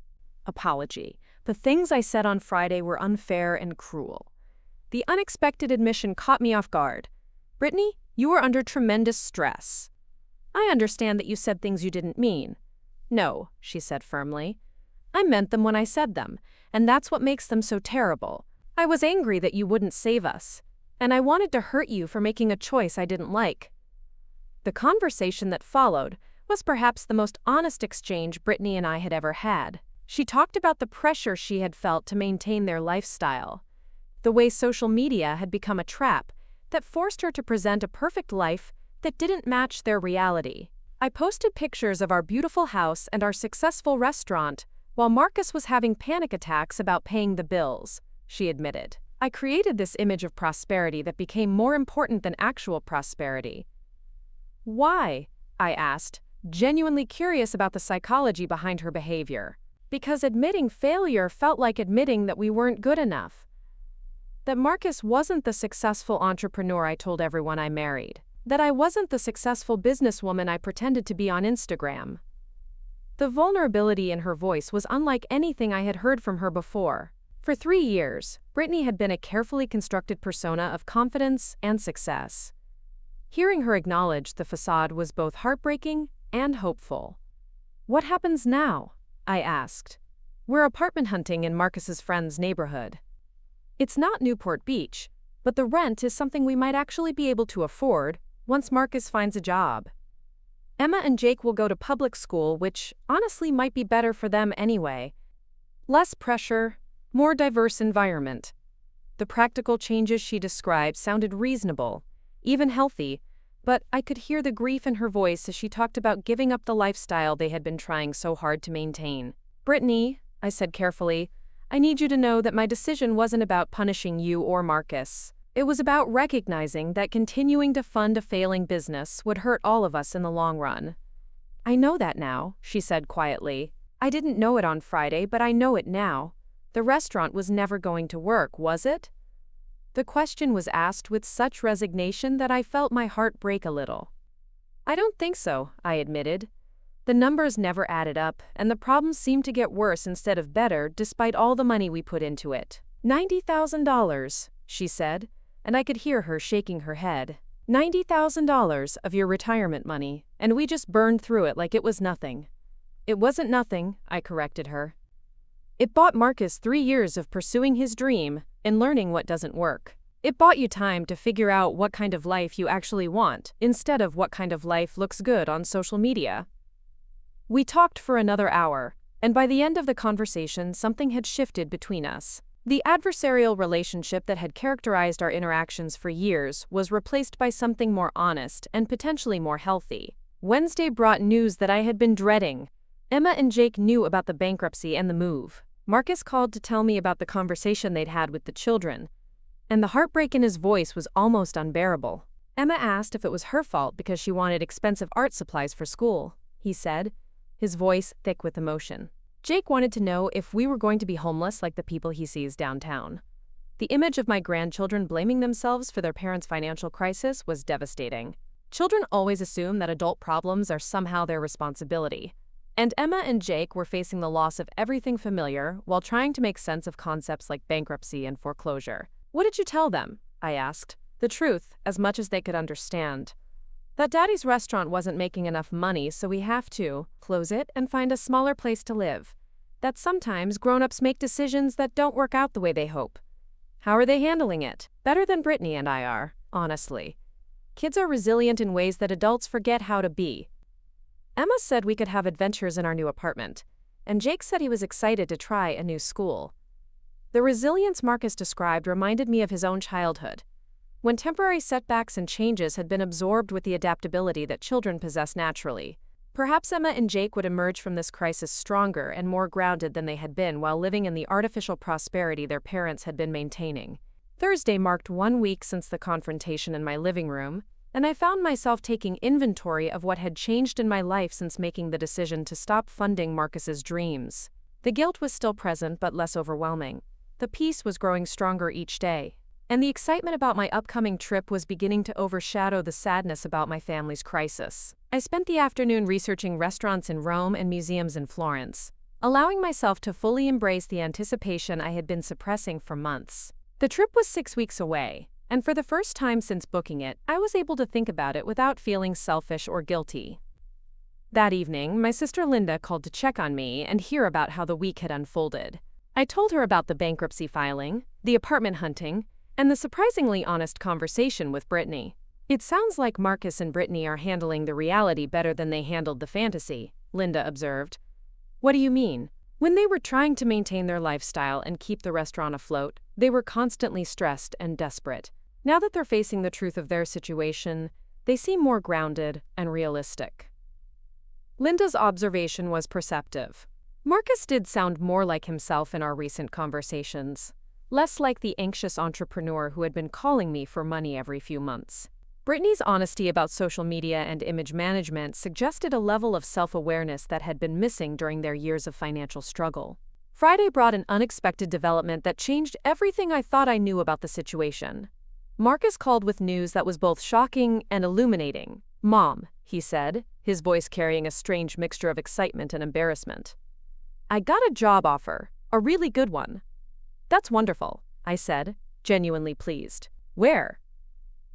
apology. The things I said on Friday were unfair and cruel. The unexpected admission caught me off guard. Brittany, you were under tremendous stress. I understand that you said things you didn't mean." "No," she said firmly. "I meant them when I said them, and that's what makes them so terrible. I was angry that you wouldn't save us, and I wanted to hurt you for making a choice I didn't like." The conversation that followed was perhaps the most honest exchange Brittany and I had ever had. She talked about the pressure she had felt to maintain their lifestyle, the way social media had become a trap that forced her to present a perfect life that didn't match their reality. I posted pictures of our beautiful house and our successful restaurant, while Marcus was having panic attacks about paying the bills, she admitted. I created this image of prosperity that became more important than actual prosperity. Why? I asked, genuinely curious about the psychology behind her behavior. Because admitting failure felt like admitting that we weren't good enough. That Marcus wasn't the successful entrepreneur I told everyone I married. That I wasn't the successful businesswoman I pretended to be on Instagram. The vulnerability in her voice was unlike anything I had heard from her before. For 3 years, Brittany had been a carefully constructed persona of confidence and success. Hearing her acknowledge the facade was both heartbreaking and hopeful. What happens now? I asked. We're apartment hunting in Marcus's friend's neighborhood. It's not Newport Beach, but the rent is something we might actually be able to afford once Marcus finds a job. Emma and Jake will go to public school, which honestly might be better for them anyway. Less pressure, more diverse environment. The practical changes she described sounded reasonable, even healthy, but I could hear the grief in her voice as she talked about giving up the lifestyle they had been trying so hard to maintain. Brittany, I said carefully, I need you to know that my decision wasn't about punishing you or Marcus. It was about recognizing that continuing to fund a failing business would hurt all of us in the long run. I know that now, she said quietly. I didn't know it on Friday, but I know it now. The restaurant was never going to work, was it? The question was asked with such resignation that I felt my heart break a little. I don't think so, I admitted. The numbers never added up, and the problems seemed to get worse instead of better despite all the money we put into it. $90,000, she said, and I could hear her shaking her head. $90,000 of your retirement money, and we just burned through it like it was nothing. It wasn't nothing, I corrected her. It bought Marcus 3 years of pursuing his dream and learning what doesn't work. It bought you time to figure out what kind of life you actually want, instead of what kind of life looks good on social media. We talked for another hour, and by the end of the conversation, something had shifted between us. The adversarial relationship that had characterized our interactions for years was replaced by something more honest and potentially more healthy. Wednesday brought news that I had been dreading. Emma and Jake knew about the bankruptcy and the move. Marcus called to tell me about the conversation they'd had with the children, and the heartbreak in his voice was almost unbearable. Emma asked if it was her fault because she wanted expensive art supplies for school, he said, his voice thick with emotion. Jake wanted to know if we were going to be homeless like the people he sees downtown. The image of my grandchildren blaming themselves for their parents' financial crisis was devastating. Children always assume that adult problems are somehow their responsibility. And Emma and Jake were facing the loss of everything familiar while trying to make sense of concepts like bankruptcy and foreclosure. What did you tell them? I asked. The truth, as much as they could understand. That Daddy's restaurant wasn't making enough money, so we have to close it and find a smaller place to live. That sometimes grown-ups make decisions that don't work out the way they hope. How are they handling it? Better than Brittany and I are, honestly. Kids are resilient in ways that adults forget how to be. Emma said we could have adventures in our new apartment, and Jake said he was excited to try a new school. The resilience Marcus described reminded me of his own childhood, when temporary setbacks and changes had been absorbed with the adaptability that children possess naturally. Perhaps Emma and Jake would emerge from this crisis stronger and more grounded than they had been while living in the artificial prosperity their parents had been maintaining. Thursday marked 1 week since the confrontation in my living room, and I found myself taking inventory of what had changed in my life since making the decision to stop funding Marcus's dreams. The guilt was still present but less overwhelming. The peace was growing stronger each day, and the excitement about my upcoming trip was beginning to overshadow the sadness about my family's crisis. I spent the afternoon researching restaurants in Rome and museums in Florence, allowing myself to fully embrace the anticipation I had been suppressing for months. The trip was 6 weeks away, and for the first time since booking it, I was able to think about it without feeling selfish or guilty. That evening, my sister Linda called to check on me and hear about how the week had unfolded. I told her about the bankruptcy filing, the apartment hunting, and the surprisingly honest conversation with Brittany. It sounds like Marcus and Brittany are handling the reality better than they handled the fantasy, Linda observed. What do you mean? When they were trying to maintain their lifestyle and keep the restaurant afloat, they were constantly stressed and desperate. Now that they're facing the truth of their situation, They seem more grounded and realistic. Linda's observation was perceptive. Marcus did sound more like himself in our recent conversations, less like the anxious entrepreneur who had been calling me for money every few months. Brittany's honesty about social media and image management suggested a level of self-awareness that had been missing during their years of financial struggle. Friday brought an unexpected development that changed everything I thought I knew about the situation. Marcus called with news that was both shocking and illuminating. "Mom," he said, his voice carrying a strange mixture of excitement and embarrassment. "I got a job offer, a really good one." "That's wonderful," I said, genuinely pleased. "Where?"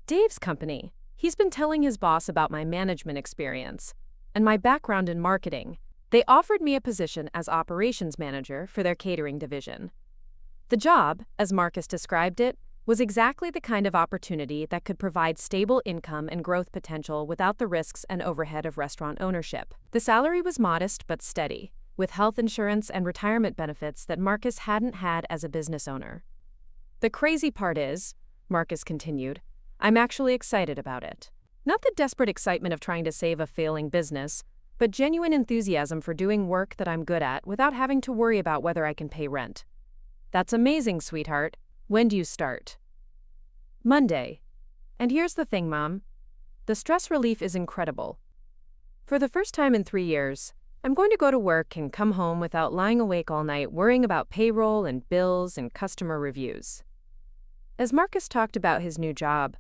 "Dave's company. He's been telling his boss about my management experience and my background in marketing. They offered me a position as operations manager for their catering division." The job, as Marcus described it, was exactly the kind of opportunity that could provide stable income and growth potential without the risks and overhead of restaurant ownership. The salary was modest but steady, with health insurance and retirement benefits that Marcus hadn't had as a business owner. "The crazy part is," Marcus continued, "I'm actually excited about it. Not the desperate excitement of trying to save a failing business, but genuine enthusiasm for doing work that I'm good at without having to worry about whether I can pay rent." "That's amazing, sweetheart. When do you start?" "Monday. And here's the thing, Mom. The stress relief is incredible. For the first time in 3 years, I'm going to go to work and come home without lying awake all night worrying about payroll and bills and customer reviews." As Marcus talked about his new job,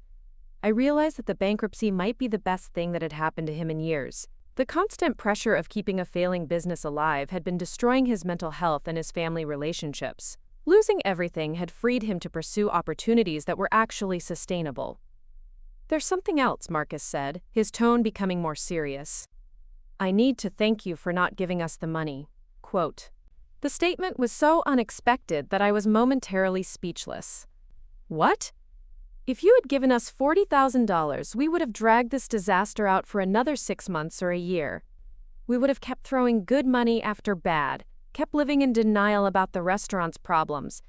I realized that the bankruptcy might be the best thing that had happened to him in years. The constant pressure of keeping a failing business alive had been destroying his mental health and his family relationships. Losing everything had freed him to pursue opportunities that were actually sustainable. "There's something else," Marcus said, his tone becoming more serious. "I need to thank you for not giving us the money." Quote. The statement was so unexpected that I was momentarily speechless. "What? If you had given us $40,000, we would have dragged this disaster out for another 6 months or a year. We would have kept throwing good money after bad, kept living in denial about the restaurant's problems,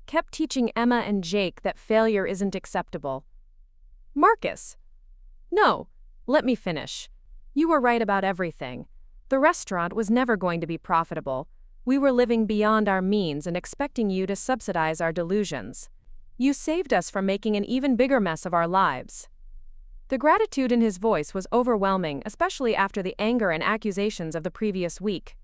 kept teaching Emma and Jake that failure isn't acceptable." "Marcus!" "No, let me finish. You were right about everything. The restaurant was never going to be profitable. We were living beyond our means and expecting you to subsidize our delusions. You saved us from making an even bigger mess of our lives." The gratitude in his voice was overwhelming, especially after the anger and accusations of the previous week.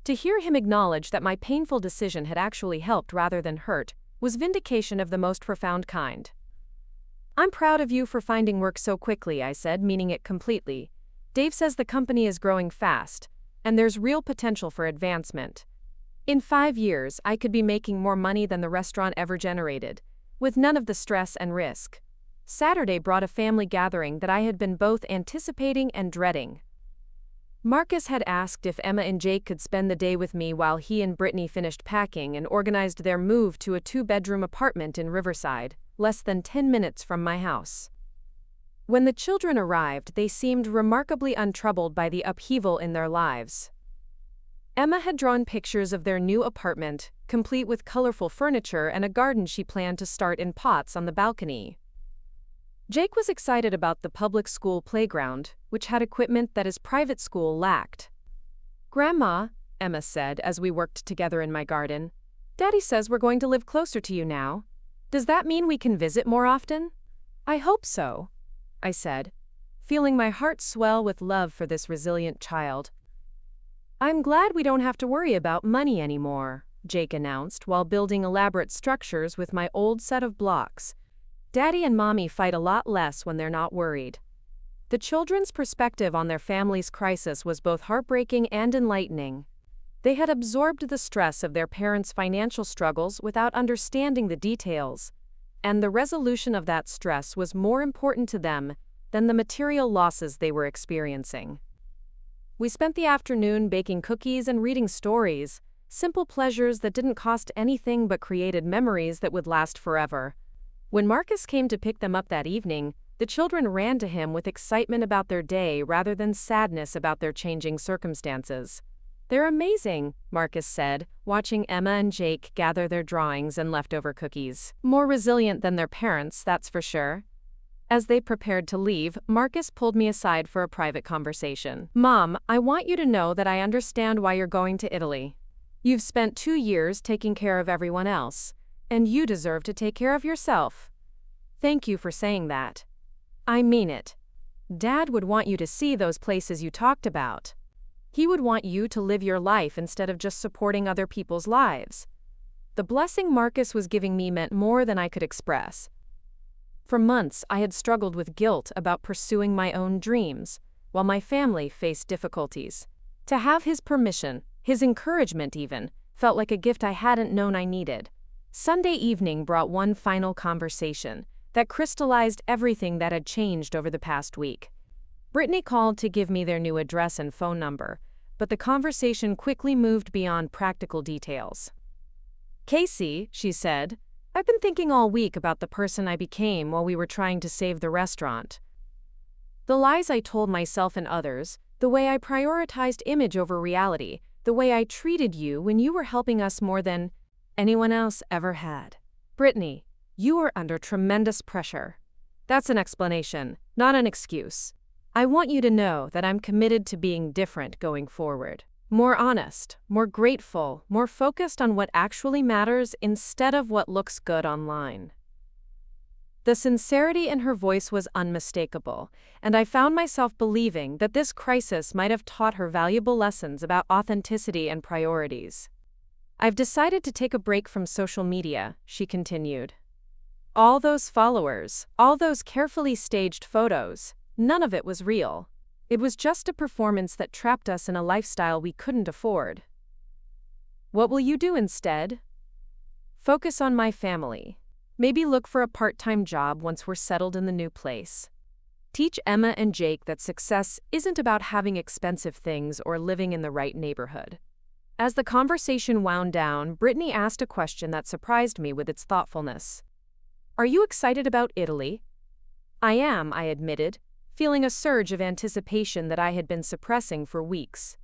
To hear him acknowledge that my painful decision had actually helped rather than hurt was vindication of the most profound kind. "I'm proud of you for finding work so quickly," I said, meaning it completely. "Dave says the company is growing fast, and there's real potential for advancement. In 5 years, I could be making more money than the restaurant ever generated, with none of the stress and risk." Saturday brought a family gathering that I had been both anticipating and dreading. Marcus had asked if Emma and Jake could spend the day with me while he and Brittany finished packing and organized their move to a 2-bedroom apartment in Riverside, less than 10 minutes from my house. When the children arrived, they seemed remarkably untroubled by the upheaval in their lives. Emma had drawn pictures of their new apartment, complete with colorful furniture and a garden she planned to start in pots on the balcony. Jake was excited about the public school playground, which had equipment that his private school lacked. "Grandma," Emma said as we worked together in my garden, "Daddy says we're going to live closer to you now. Does that mean we can visit more often?" "I hope so," I said, feeling my heart swell with love for this resilient child. "I'm glad we don't have to worry about money anymore," Jake announced while building elaborate structures with my old set of blocks. "Daddy and Mommy fight a lot less when they're not worried." The children's perspective on their family's crisis was both heartbreaking and enlightening. They had absorbed the stress of their parents' financial struggles without understanding the details, and the resolution of that stress was more important to them than the material losses they were experiencing. We spent the afternoon baking cookies and reading stories, simple pleasures that didn't cost anything but created memories that would last forever. When Marcus came to pick them up that evening, the children ran to him with excitement about their day rather than sadness about their changing circumstances. "They're amazing," Marcus said, watching Emma and Jake gather their drawings and leftover cookies. "More resilient than their parents, that's for sure." As they prepared to leave, Marcus pulled me aside for a private conversation. "Mom, I want you to know that I understand why you're going to Italy. You've spent 2 years taking care of everyone else, and you deserve to take care of yourself. Thank you for saying that. I mean it. Dad would want you to see those places you talked about. He would want you to live your life instead of just supporting other people's lives." The blessing Marcus was giving me meant more than I could express. For months, I had struggled with guilt about pursuing my own dreams, while my family faced difficulties. To have his permission, his encouragement even, felt like a gift I hadn't known I needed. Sunday evening brought one final conversation that crystallized everything that had changed over the past week. Brittany called to give me their new address and phone number, but the conversation quickly moved beyond practical details. "Kaycee," she said, "I've been thinking all week about the person I became while we were trying to save the restaurant. The lies I told myself and others, the way I prioritized image over reality, the way I treated you when you were helping us more than anyone else ever had. Brittany, you are under tremendous pressure. That's an explanation, not an excuse. I want you to know that I'm committed to being different going forward. More honest, more grateful, more focused on what actually matters instead of what looks good online." The sincerity in her voice was unmistakable, and I found myself believing that this crisis might have taught her valuable lessons about authenticity and priorities. "I've decided to take a break from social media," she continued. "All those followers, all those carefully staged photos, none of it was real. It was just a performance that trapped us in a lifestyle we couldn't afford. What will you do instead? Focus on my family. Maybe look for a part-time job once we're settled in the new place. Teach Emma and Jake that success isn't about having expensive things or living in the right neighborhood." As the conversation wound down, Brittany asked a question that surprised me with its thoughtfulness. "Are you excited about Italy?" "I am," I admitted, feeling a surge of anticipation that I had been suppressing for weeks.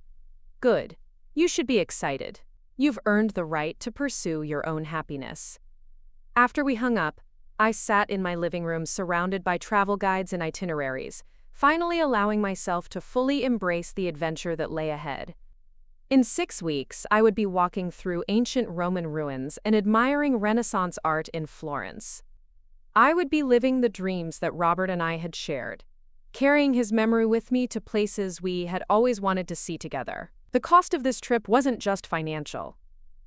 "Good. You should be excited. You've earned the right to pursue your own happiness." After we hung up, I sat in my living room surrounded by travel guides and itineraries, finally allowing myself to fully embrace the adventure that lay ahead. In 6 weeks, I would be walking through ancient Roman ruins and admiring Renaissance art in Florence. I would be living the dreams that Robert and I had shared, carrying his memory with me to places we had always wanted to see together. The cost of this trip wasn't just financial.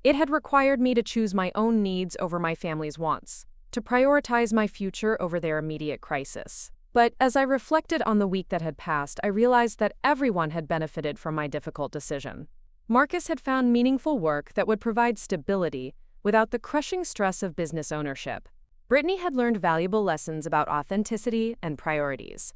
It had required me to choose my own needs over my family's wants, to prioritize my future over their immediate crisis. But as I reflected on the week that had passed, I realized that everyone had benefited from my difficult decision. Marcus had found meaningful work that would provide stability without the crushing stress of business ownership. Brittany had learned valuable lessons about authenticity and priorities.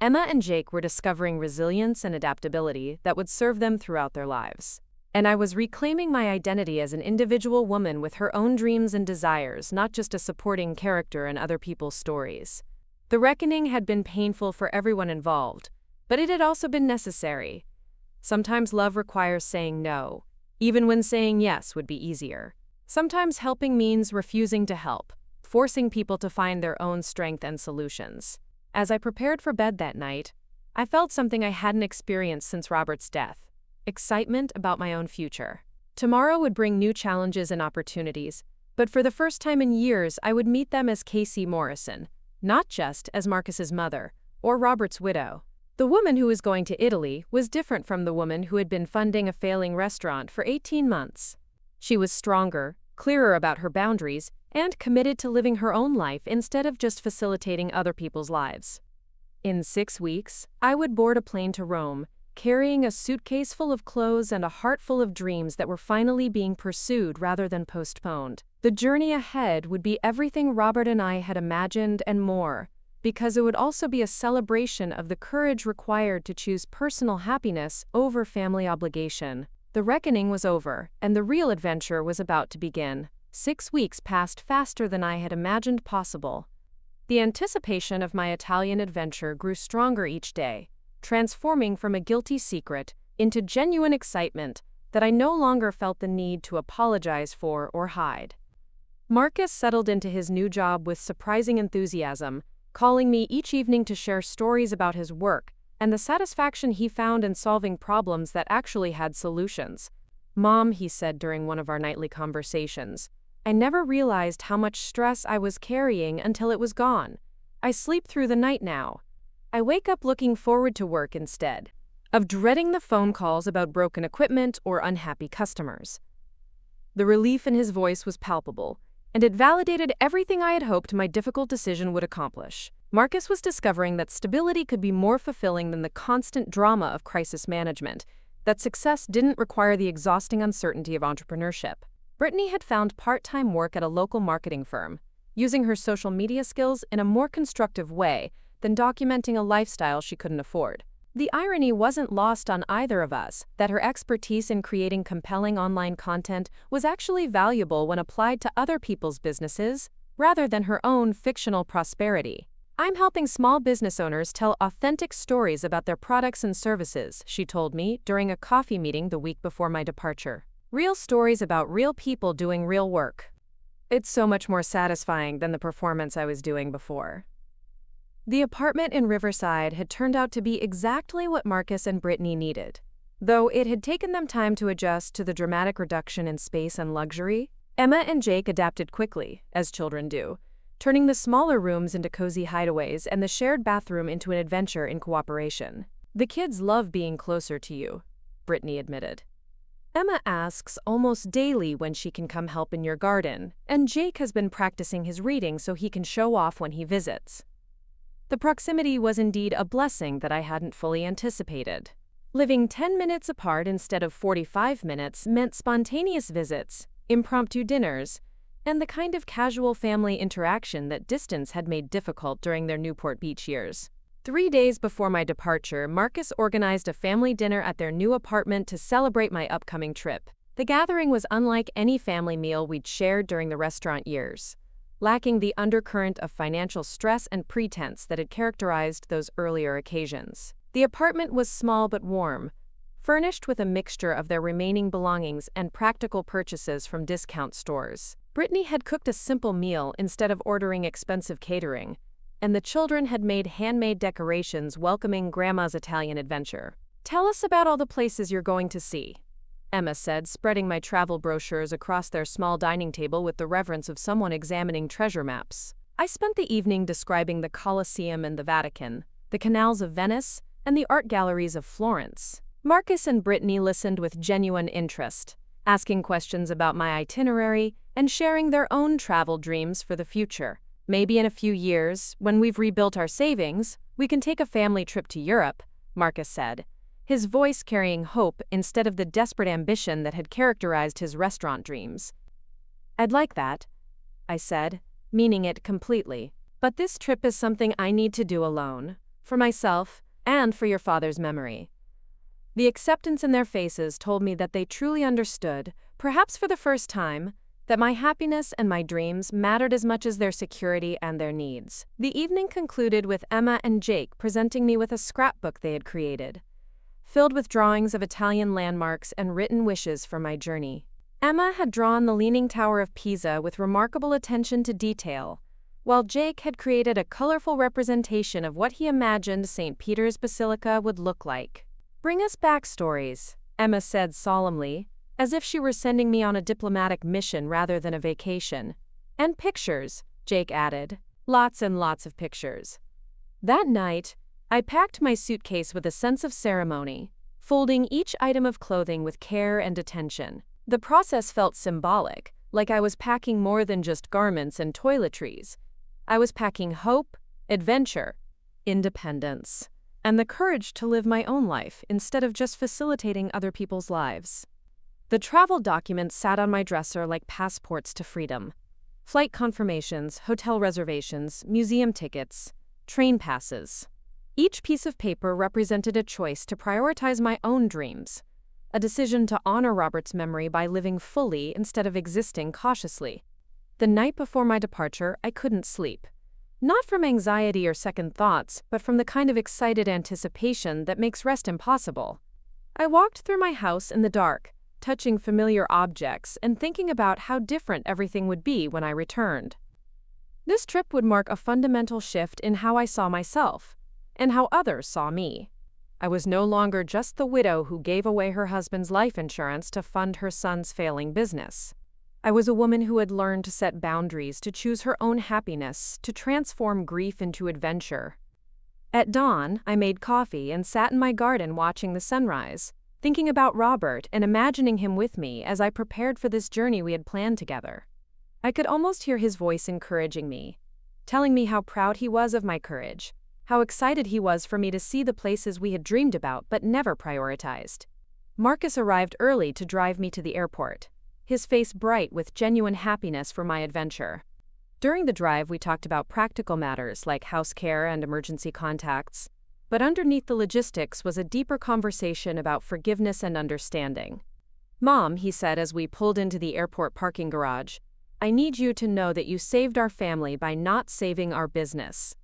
Emma and Jake were discovering resilience and adaptability that would serve them throughout their lives. And I was reclaiming my identity as an individual woman with her own dreams and desires, not just a supporting character in other people's stories. The reckoning had been painful for everyone involved, but it had also been necessary. Sometimes love requires saying no, even when saying yes would be easier. Sometimes helping means refusing to help, forcing people to find their own strength and solutions. As I prepared for bed that night, I felt something I hadn't experienced since Robert's death: excitement about my own future. Tomorrow would bring new challenges and opportunities, but for the first time in years I would meet them as Kaycee Morrison, not just as Marcus's mother or Robert's widow. The woman who was going to Italy was different from the woman who had been funding a failing restaurant for 18 months. She was stronger, clearer about her boundaries, and committed to living her own life instead of just facilitating other people's lives. In 6 weeks, I would board a plane to Rome, carrying a suitcase full of clothes and a heart full of dreams that were finally being pursued rather than postponed. The journey ahead would be everything Robert and I had imagined and more, because it would also be a celebration of the courage required to choose personal happiness over family obligation. The reckoning was over, and the real adventure was about to begin. 6 weeks passed faster than I had imagined possible. The anticipation of my Italian adventure grew stronger each day, transforming from a guilty secret into genuine excitement that I no longer felt the need to apologize for or hide. Marcus settled into his new job with surprising enthusiasm, calling me each evening to share stories about his work and the satisfaction he found in solving problems that actually had solutions. "Mom," he said during one of our nightly conversations, "I never realized how much stress I was carrying until it was gone. I sleep through the night now. I wake up looking forward to work instead of dreading the phone calls about broken equipment or unhappy customers." The relief in his voice was palpable, and it validated everything I had hoped my difficult decision would accomplish. Marcus was discovering that stability could be more fulfilling than the constant drama of crisis management, that success didn't require the exhausting uncertainty of entrepreneurship. Brittany had found part-time work at a local marketing firm, using her social media skills in a more constructive way than documenting a lifestyle she couldn't afford. The irony wasn't lost on either of us that her expertise in creating compelling online content was actually valuable when applied to other people's businesses, rather than her own fictional prosperity. "I'm helping small business owners tell authentic stories about their products and services," she told me during a coffee meeting the week before my departure. "Real stories about real people doing real work. It's so much more satisfying than the performance I was doing before." The apartment in Riverside had turned out to be exactly what Marcus and Brittany needed. Though it had taken them time to adjust to the dramatic reduction in space and luxury, Emma and Jake adapted quickly, as children do, turning the smaller rooms into cozy hideaways and the shared bathroom into an adventure in cooperation. "The kids love being closer to you," Brittany admitted. "Emma asks almost daily when she can come help in your garden, and Jake has been practicing his reading so he can show off when he visits." The proximity was indeed a blessing that I hadn't fully anticipated. Living 10 minutes apart instead of 45 minutes meant spontaneous visits, impromptu dinners, and the kind of casual family interaction that distance had made difficult during their Newport Beach years. 3 days before my departure, Marcus organized a family dinner at their new apartment to celebrate my upcoming trip. The gathering was unlike any family meal we'd shared during the restaurant years, lacking the undercurrent of financial stress and pretense that had characterized those earlier occasions. The apartment was small but warm, furnished with a mixture of their remaining belongings and practical purchases from discount stores. Brittany had cooked a simple meal instead of ordering expensive catering, and the children had made handmade decorations welcoming Grandma's Italian adventure. "Tell us about all the places you're going to see," Emma said, spreading my travel brochures across their small dining table with the reverence of someone examining treasure maps. I spent the evening describing the Colosseum and the Vatican, the canals of Venice, and the art galleries of Florence. Marcus and Brittany listened with genuine interest, asking questions about my itinerary and sharing their own travel dreams for the future. "Maybe in a few years, when we've rebuilt our savings, we can take a family trip to Europe," Marcus said, his voice carrying hope instead of the desperate ambition that had characterized his restaurant dreams. "I'd like that," I said, meaning it completely. "But this trip is something I need to do alone, for myself and for your father's memory." The acceptance in their faces told me that they truly understood, perhaps for the first time, that my happiness and my dreams mattered as much as their security and their needs. The evening concluded with Emma and Jake presenting me with a scrapbook they had created, filled with drawings of Italian landmarks and written wishes for my journey. Emma had drawn the Leaning Tower of Pisa with remarkable attention to detail, while Jake had created a colorful representation of what he imagined St. Peter's Basilica would look like. "Bring us backstories," Emma said solemnly, as if she were sending me on a diplomatic mission rather than a vacation. "And pictures," Jake added. "Lots and lots of pictures." That night, I packed my suitcase with a sense of ceremony, folding each item of clothing with care and attention. The process felt symbolic, like I was packing more than just garments and toiletries. I was packing hope, adventure, independence, and the courage to live my own life instead of just facilitating other people's lives. The travel documents sat on my dresser like passports to freedom. Flight confirmations, hotel reservations, museum tickets, train passes. Each piece of paper represented a choice to prioritize my own dreams, a decision to honor Robert's memory by living fully instead of existing cautiously. The night before my departure, I couldn't sleep. Not from anxiety or second thoughts, but from the kind of excited anticipation that makes rest impossible. I walked through my house in the dark, touching familiar objects and thinking about how different everything would be when I returned. This trip would mark a fundamental shift in how I saw myself, and how others saw me. I was no longer just the widow who gave away her husband's life insurance to fund her son's failing business. I was a woman who had learned to set boundaries, to choose her own happiness, to transform grief into adventure. At dawn, I made coffee and sat in my garden watching the sunrise, thinking about Robert and imagining him with me as I prepared for this journey we had planned together. I could almost hear his voice encouraging me, telling me how proud he was of my courage, how excited he was for me to see the places we had dreamed about but never prioritized. Marcus arrived early to drive me to the airport, his face bright with genuine happiness for my adventure. During the drive, we talked about practical matters like house care and emergency contacts, but underneath the logistics was a deeper conversation about forgiveness and understanding. "Mom," he said as we pulled into the airport parking garage, "I need you to know that you saved our family by not saving our business."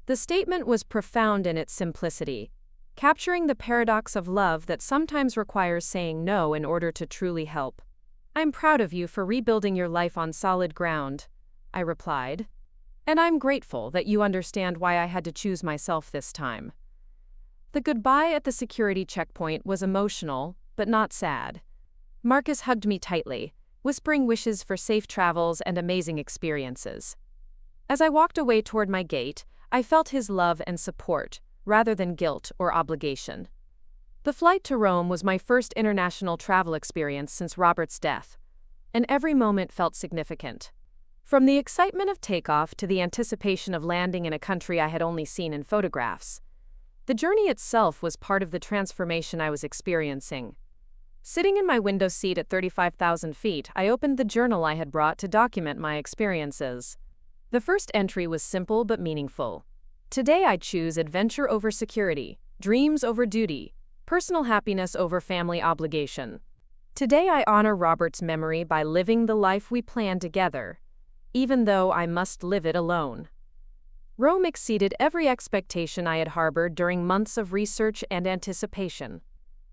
The statement was profound in its simplicity, capturing the paradox of love that sometimes requires saying no in order to truly help. "I'm proud of you for rebuilding your life on solid ground," I replied. "And I'm grateful that you understand why I had to choose myself this time." The goodbye at the security checkpoint was emotional, but not sad. Marcus hugged me tightly, whispering wishes for safe travels and amazing experiences. As I walked away toward my gate, I felt his love and support, rather than guilt or obligation. The flight to Rome was my first international travel experience since Robert's death, and every moment felt significant. From the excitement of takeoff to the anticipation of landing in a country I had only seen in photographs, the journey itself was part of the transformation I was experiencing. Sitting in my window seat at 35,000 feet, I opened the journal I had brought to document my experiences. The first entry was simple but meaningful. "Today I choose adventure over security, dreams over duty, personal happiness over family obligation. Today I honor Robert's memory by living the life we planned together, even though I must live it alone." Rome exceeded every expectation I had harbored during months of research and anticipation.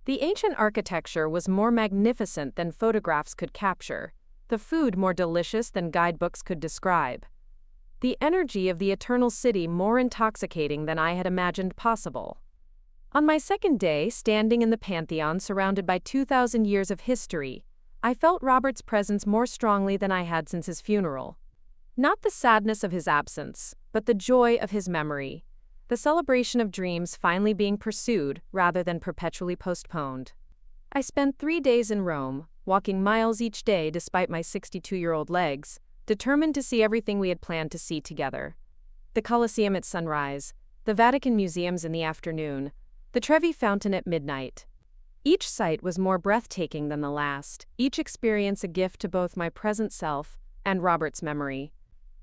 The ancient architecture was more magnificent than photographs could capture, the food more delicious than guidebooks could describe, the energy of the eternal city more intoxicating than I had imagined possible. On my second day, standing in the Pantheon surrounded by 2,000 years of history, I felt Robert's presence more strongly than I had since his funeral. Not the sadness of his absence, but the joy of his memory, the celebration of dreams finally being pursued rather than perpetually postponed. I spent 3 days in Rome, walking miles each day despite my 62-year-old legs, determined to see everything we had planned to see together. The Colosseum at sunrise, the Vatican museums in the afternoon, the Trevi Fountain at midnight. Each sight was more breathtaking than the last, each experience a gift to both my present self and Robert's memory.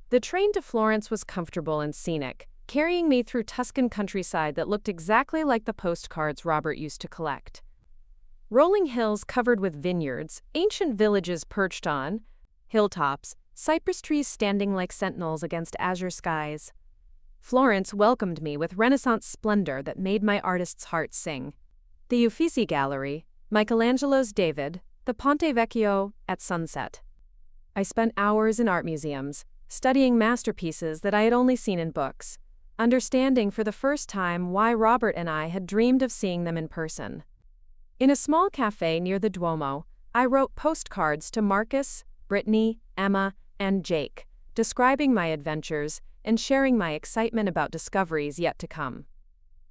The train to Florence was comfortable and scenic, carrying me through Tuscan countryside that looked exactly like the postcards Robert used to collect. Rolling hills covered with vineyards, ancient villages perched on hilltops, cypress trees standing like sentinels against azure skies. Florence welcomed me with Renaissance splendor that made my artist's heart sing. The Uffizi Gallery, Michelangelo's David, the Ponte Vecchio at sunset. I spent hours in art museums, studying masterpieces that I had only seen in books, understanding for the first time why Robert and I had dreamed of seeing them in person. In a small cafe near the Duomo, I wrote postcards to Marcus, Brittany, Emma, and Jake, describing my adventures and sharing my excitement about discoveries yet to come.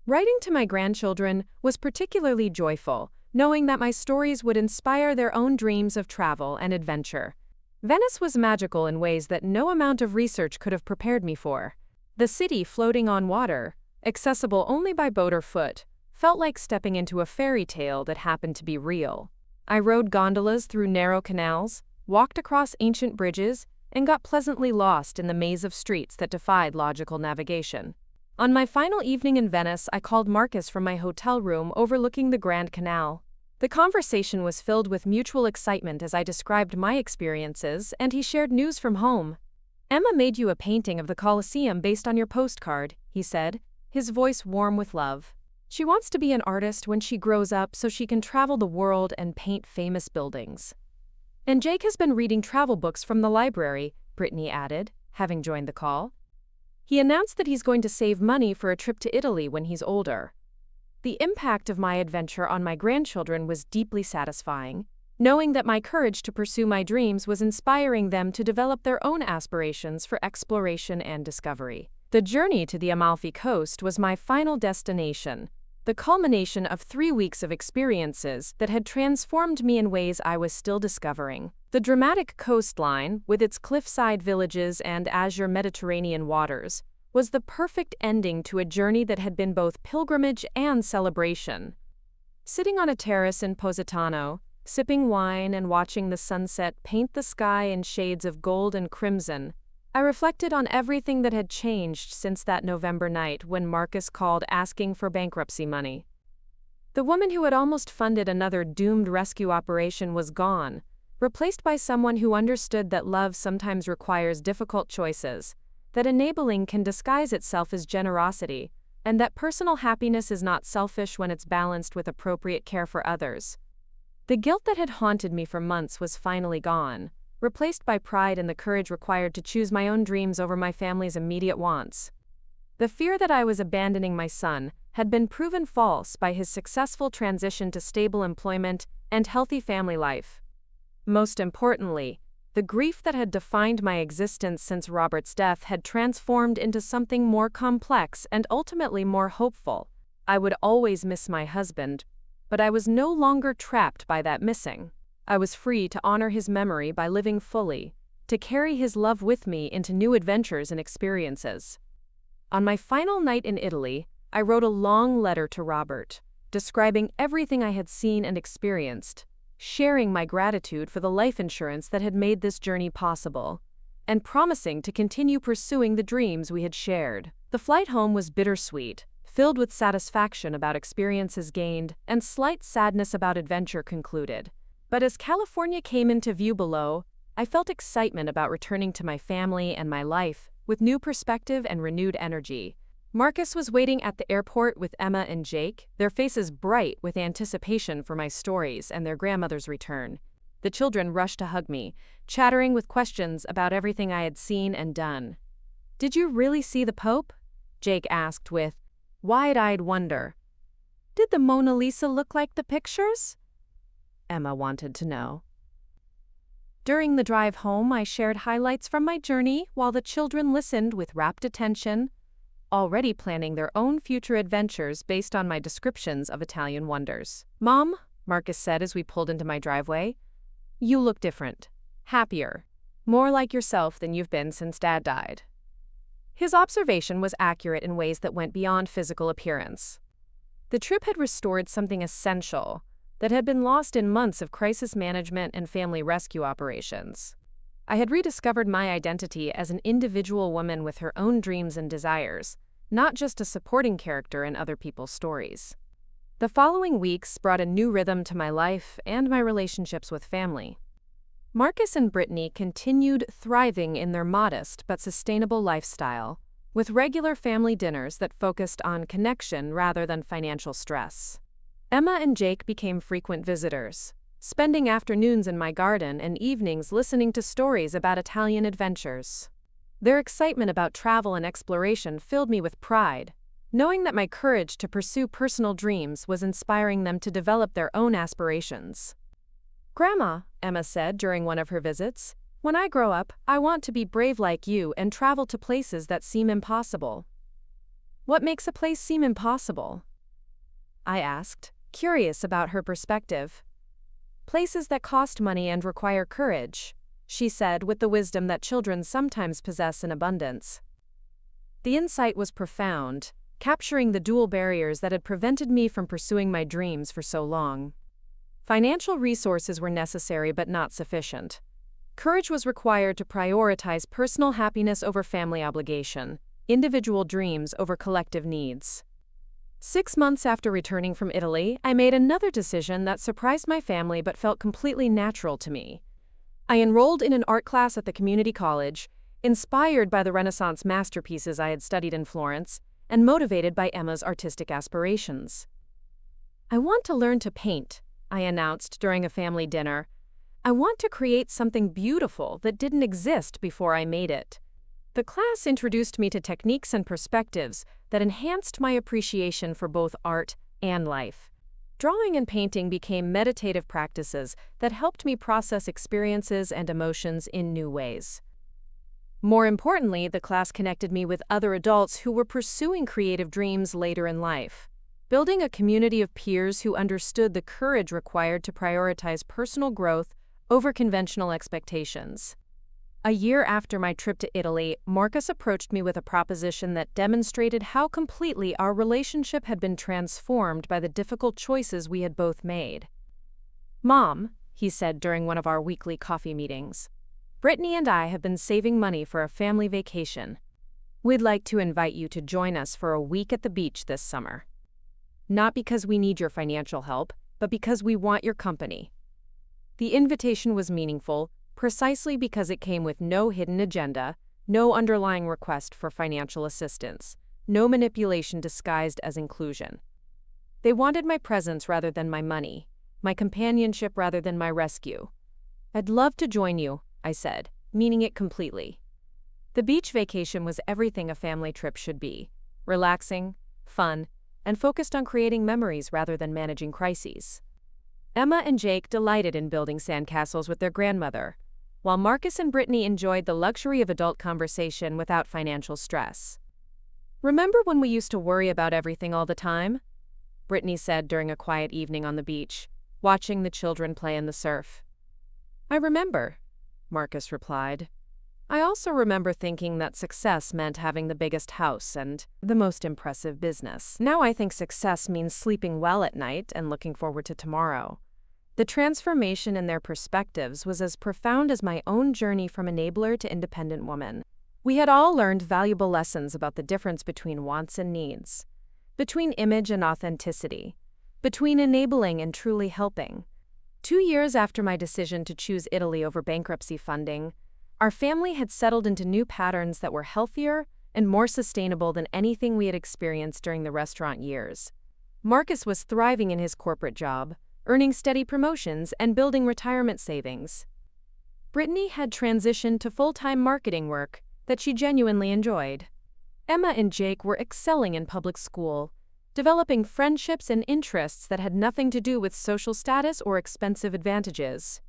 Writing to my grandchildren was particularly joyful, knowing that my stories would inspire their own dreams of travel and adventure. Venice was magical in ways that no amount of research could have prepared me for. The city floating on water, accessible only by boat or foot, felt like stepping into a fairy tale that happened to be real. I rode gondolas through narrow canals, walked across ancient bridges, and got pleasantly lost in the maze of streets that defied logical navigation. On my final evening in Venice, I called Marcus from my hotel room overlooking the Grand Canal. The conversation was filled with mutual excitement as I described my experiences, and he shared news from home. "Emma made you a painting of the Colosseum based on your postcard," he said, his voice warm with love. "She wants to be an artist when she grows up so she can travel the world and paint famous buildings." "And Jake has been reading travel books from the library," Brittany added, having joined the call. He announced that he's going to save money for a trip to Italy when he's older. The impact of my adventure on my grandchildren was deeply satisfying, knowing that my courage to pursue my dreams was inspiring them to develop their own aspirations for exploration and discovery. The journey to the Amalfi Coast was my final destination, the culmination of 3 weeks of experiences that had transformed me in ways I was still discovering. The dramatic coastline, with its cliffside villages and azure Mediterranean waters, was the perfect ending to a journey that had been both pilgrimage and celebration. Sitting on a terrace in Positano, sipping wine and watching the sunset paint the sky in shades of gold and crimson, I reflected on everything that had changed since that November night when Marcus called asking for bankruptcy money. The woman who had almost funded another doomed rescue operation was gone, replaced by someone who understood that love sometimes requires difficult choices, that enabling can disguise itself as generosity, and that personal happiness is not selfish when it's balanced with appropriate care for others. The guilt that had haunted me for months was finally gone, replaced by pride and the courage required to choose my own dreams over my family's immediate wants. The fear that I was abandoning my son had been proven false by his successful transition to stable employment and healthy family life. Most importantly, the grief that had defined my existence since Robert's death had transformed into something more complex and ultimately more hopeful. I would always miss my husband, but I was no longer trapped by that missing. I was free to honor his memory by living fully, to carry his love with me into new adventures and experiences. On my final night in Italy, I wrote a long letter to Robert, describing everything I had seen and experienced, sharing my gratitude for the life insurance that had made this journey possible, and promising to continue pursuing the dreams we had shared. The flight home was bittersweet, filled with satisfaction about experiences gained and slight sadness about adventure concluded. But as California came into view below, I felt excitement about returning to my family and my life, with new perspective and renewed energy. Marcus was waiting at the airport with Emma and Jake, their faces bright with anticipation for my stories and their grandmother's return. The children rushed to hug me, chattering with questions about everything I had seen and done. "Did you really see the Pope?" Jake asked with wide-eyed wonder. "Did the Mona Lisa look like the pictures?" Emma wanted to know. During the drive home, I shared highlights from my journey while the children listened with rapt attention, already planning their own future adventures based on my descriptions of Italian wonders. "Mom," Marcus said as we pulled into my driveway, "you look different, happier, more like yourself than you've been since Dad died." His observation was accurate in ways that went beyond physical appearance. The trip had restored something essential that had been lost in months of crisis management and family rescue operations. I had rediscovered my identity as an individual woman with her own dreams and desires, not just a supporting character in other people's stories. The following weeks brought a new rhythm to my life and my relationships with family. Marcus and Brittany continued thriving in their modest but sustainable lifestyle, with regular family dinners that focused on connection rather than financial stress. Emma and Jake became frequent visitors, spending afternoons in my garden and evenings listening to stories about Italian adventures. Their excitement about travel and exploration filled me with pride, knowing that my courage to pursue personal dreams was inspiring them to develop their own aspirations. "Grandma," Emma said during one of her visits, "when I grow up, I want to be brave like you and travel to places that seem impossible." "What makes a place seem impossible?" I asked, curious about her perspective. "Places that cost money and require courage," she said with the wisdom that children sometimes possess in abundance. The insight was profound, capturing the dual barriers that had prevented me from pursuing my dreams for so long. Financial resources were necessary but not sufficient. Courage was required to prioritize personal happiness over family obligation, individual dreams over collective needs. 6 months after returning from Italy, I made another decision that surprised my family but felt completely natural to me. I enrolled in an art class at the community college, inspired by the Renaissance masterpieces I had studied in Florence, and motivated by Emma's artistic aspirations. "I want to learn to paint," I announced during a family dinner. "I want to create something beautiful that didn't exist before I made it." The class introduced me to techniques and perspectives that enhanced my appreciation for both art and life. Drawing and painting became meditative practices that helped me process experiences and emotions in new ways. More importantly, the class connected me with other adults who were pursuing creative dreams later in life, building a community of peers who understood the courage required to prioritize personal growth over conventional expectations. A year after my trip to Italy, Marcus approached me with a proposition that demonstrated how completely our relationship had been transformed by the difficult choices we had both made. "Mom," he said during one of our weekly coffee meetings, "Brittany and I have been saving money for a family vacation. We'd like to invite you to join us for a week at the beach this summer. Not because we need your financial help, but because we want your company." The invitation was meaningful, precisely because it came with no hidden agenda, no underlying request for financial assistance, no manipulation disguised as inclusion. They wanted my presence rather than my money, my companionship rather than my rescue. "I'd love to join you," I said, meaning it completely. The beach vacation was everything a family trip should be: relaxing, fun, and focused on creating memories rather than managing crises. Emma and Jake delighted in building sandcastles with their grandmother, while Marcus and Brittany enjoyed the luxury of adult conversation without financial stress. "Remember when we used to worry about everything all the time?" Brittany said during a quiet evening on the beach, watching the children play in the surf. "I remember," Marcus replied. "I also remember thinking that success meant having the biggest house and the most impressive business. Now I think success means sleeping well at night and looking forward to tomorrow." The transformation in their perspectives was as profound as my own journey from enabler to independent woman. We had all learned valuable lessons about the difference between wants and needs, between image and authenticity, between enabling and truly helping. 2 years after my decision to choose Italy over bankruptcy funding, our family had settled into new patterns that were healthier and more sustainable than anything we had experienced during the restaurant years. Marcus was thriving in his corporate job, earning steady promotions and building retirement savings. Brittany had transitioned to full-time marketing work that she genuinely enjoyed. Emma and Jake were excelling in public school, developing friendships and interests that had nothing to do with social status or expensive advantages.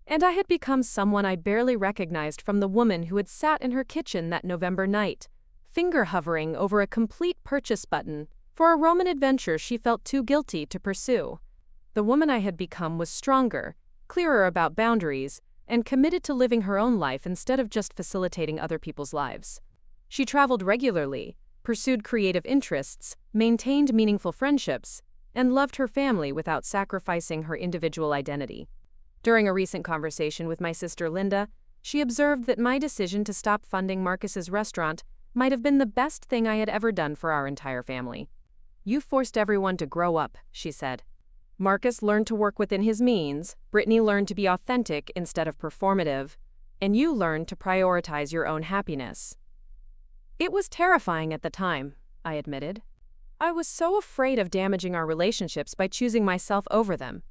And I had become someone I barely recognized from the woman who had sat in her kitchen that November night, finger hovering over a complete purchase button for a Roman adventure she felt too guilty to pursue. The woman I had become was stronger, clearer about boundaries, and committed to living her own life instead of just facilitating other people's lives. She traveled regularly, pursued creative interests, maintained meaningful friendships, and loved her family without sacrificing her individual identity. During a recent conversation with my sister Linda, she observed that my decision to stop funding Marcus's restaurant might have been the best thing I had ever done for our entire family. "You forced everyone to grow up," she said. "Marcus learned to work within his means, Brittany learned to be authentic instead of performative, and you learned to prioritize your own happiness." It was terrifying at the time, I admitted. I was so afraid of damaging our relationships by choosing myself over them.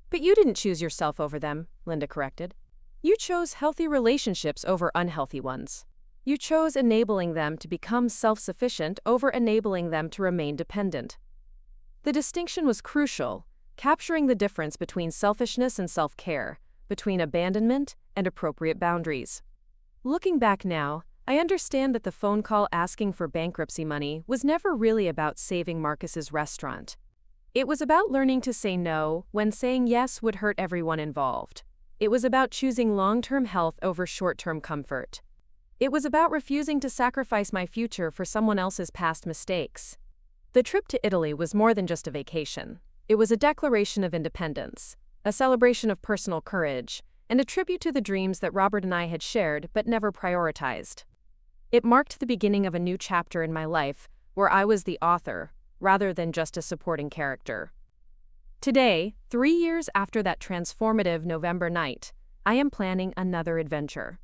"But you didn't choose yourself over them," Linda corrected. "You chose healthy relationships over unhealthy ones. You chose enabling them to become self-sufficient over enabling them to remain dependent." The distinction was crucial, capturing the difference between selfishness and self-care, between abandonment and appropriate boundaries. Looking back now, I understand that the phone call asking for bankruptcy money was never really about saving Marcus's restaurant. It was about learning to say no when saying yes would hurt everyone involved. It was about choosing long-term health over short-term comfort. It was about refusing to sacrifice my future for someone else's past mistakes. The trip to Italy was more than just a vacation. It was a declaration of independence, a celebration of personal courage, and a tribute to the dreams that Robert and I had shared but never prioritized. It marked the beginning of a new chapter in my life where I was the author, rather than just a supporting character. Today, 3 years after that transformative November night, I am planning another adventure.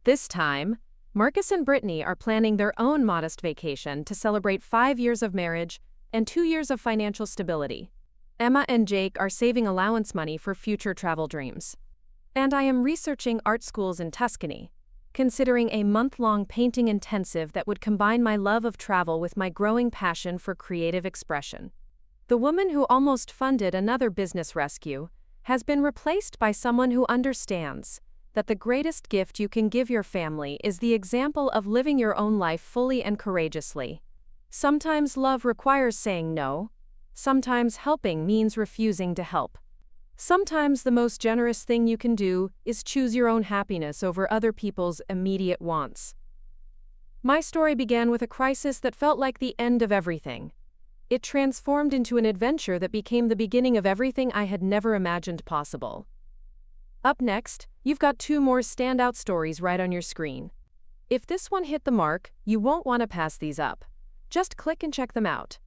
This time, Marcus and Brittany are planning their own modest vacation to celebrate 5 years of marriage and 2 years of financial stability. Emma and Jake are saving allowance money for future travel dreams. And I am researching art schools in Tuscany, considering a month-long painting intensive that would combine my love of travel with my growing passion for creative expression. The woman who almost funded another business rescue has been replaced by someone who understands that the greatest gift you can give your family is the example of living your own life fully and courageously. Sometimes love requires saying no. Sometimes helping means refusing to help. Sometimes the most generous thing you can do is choose your own happiness over other people's immediate wants. My story began with a crisis that felt like the end of everything. It transformed into an adventure that became the beginning of everything I had never imagined possible. Up next, you've got 2 more standout stories right on your screen. If this one hit the mark, you won't want to pass these up. Just click and check them out.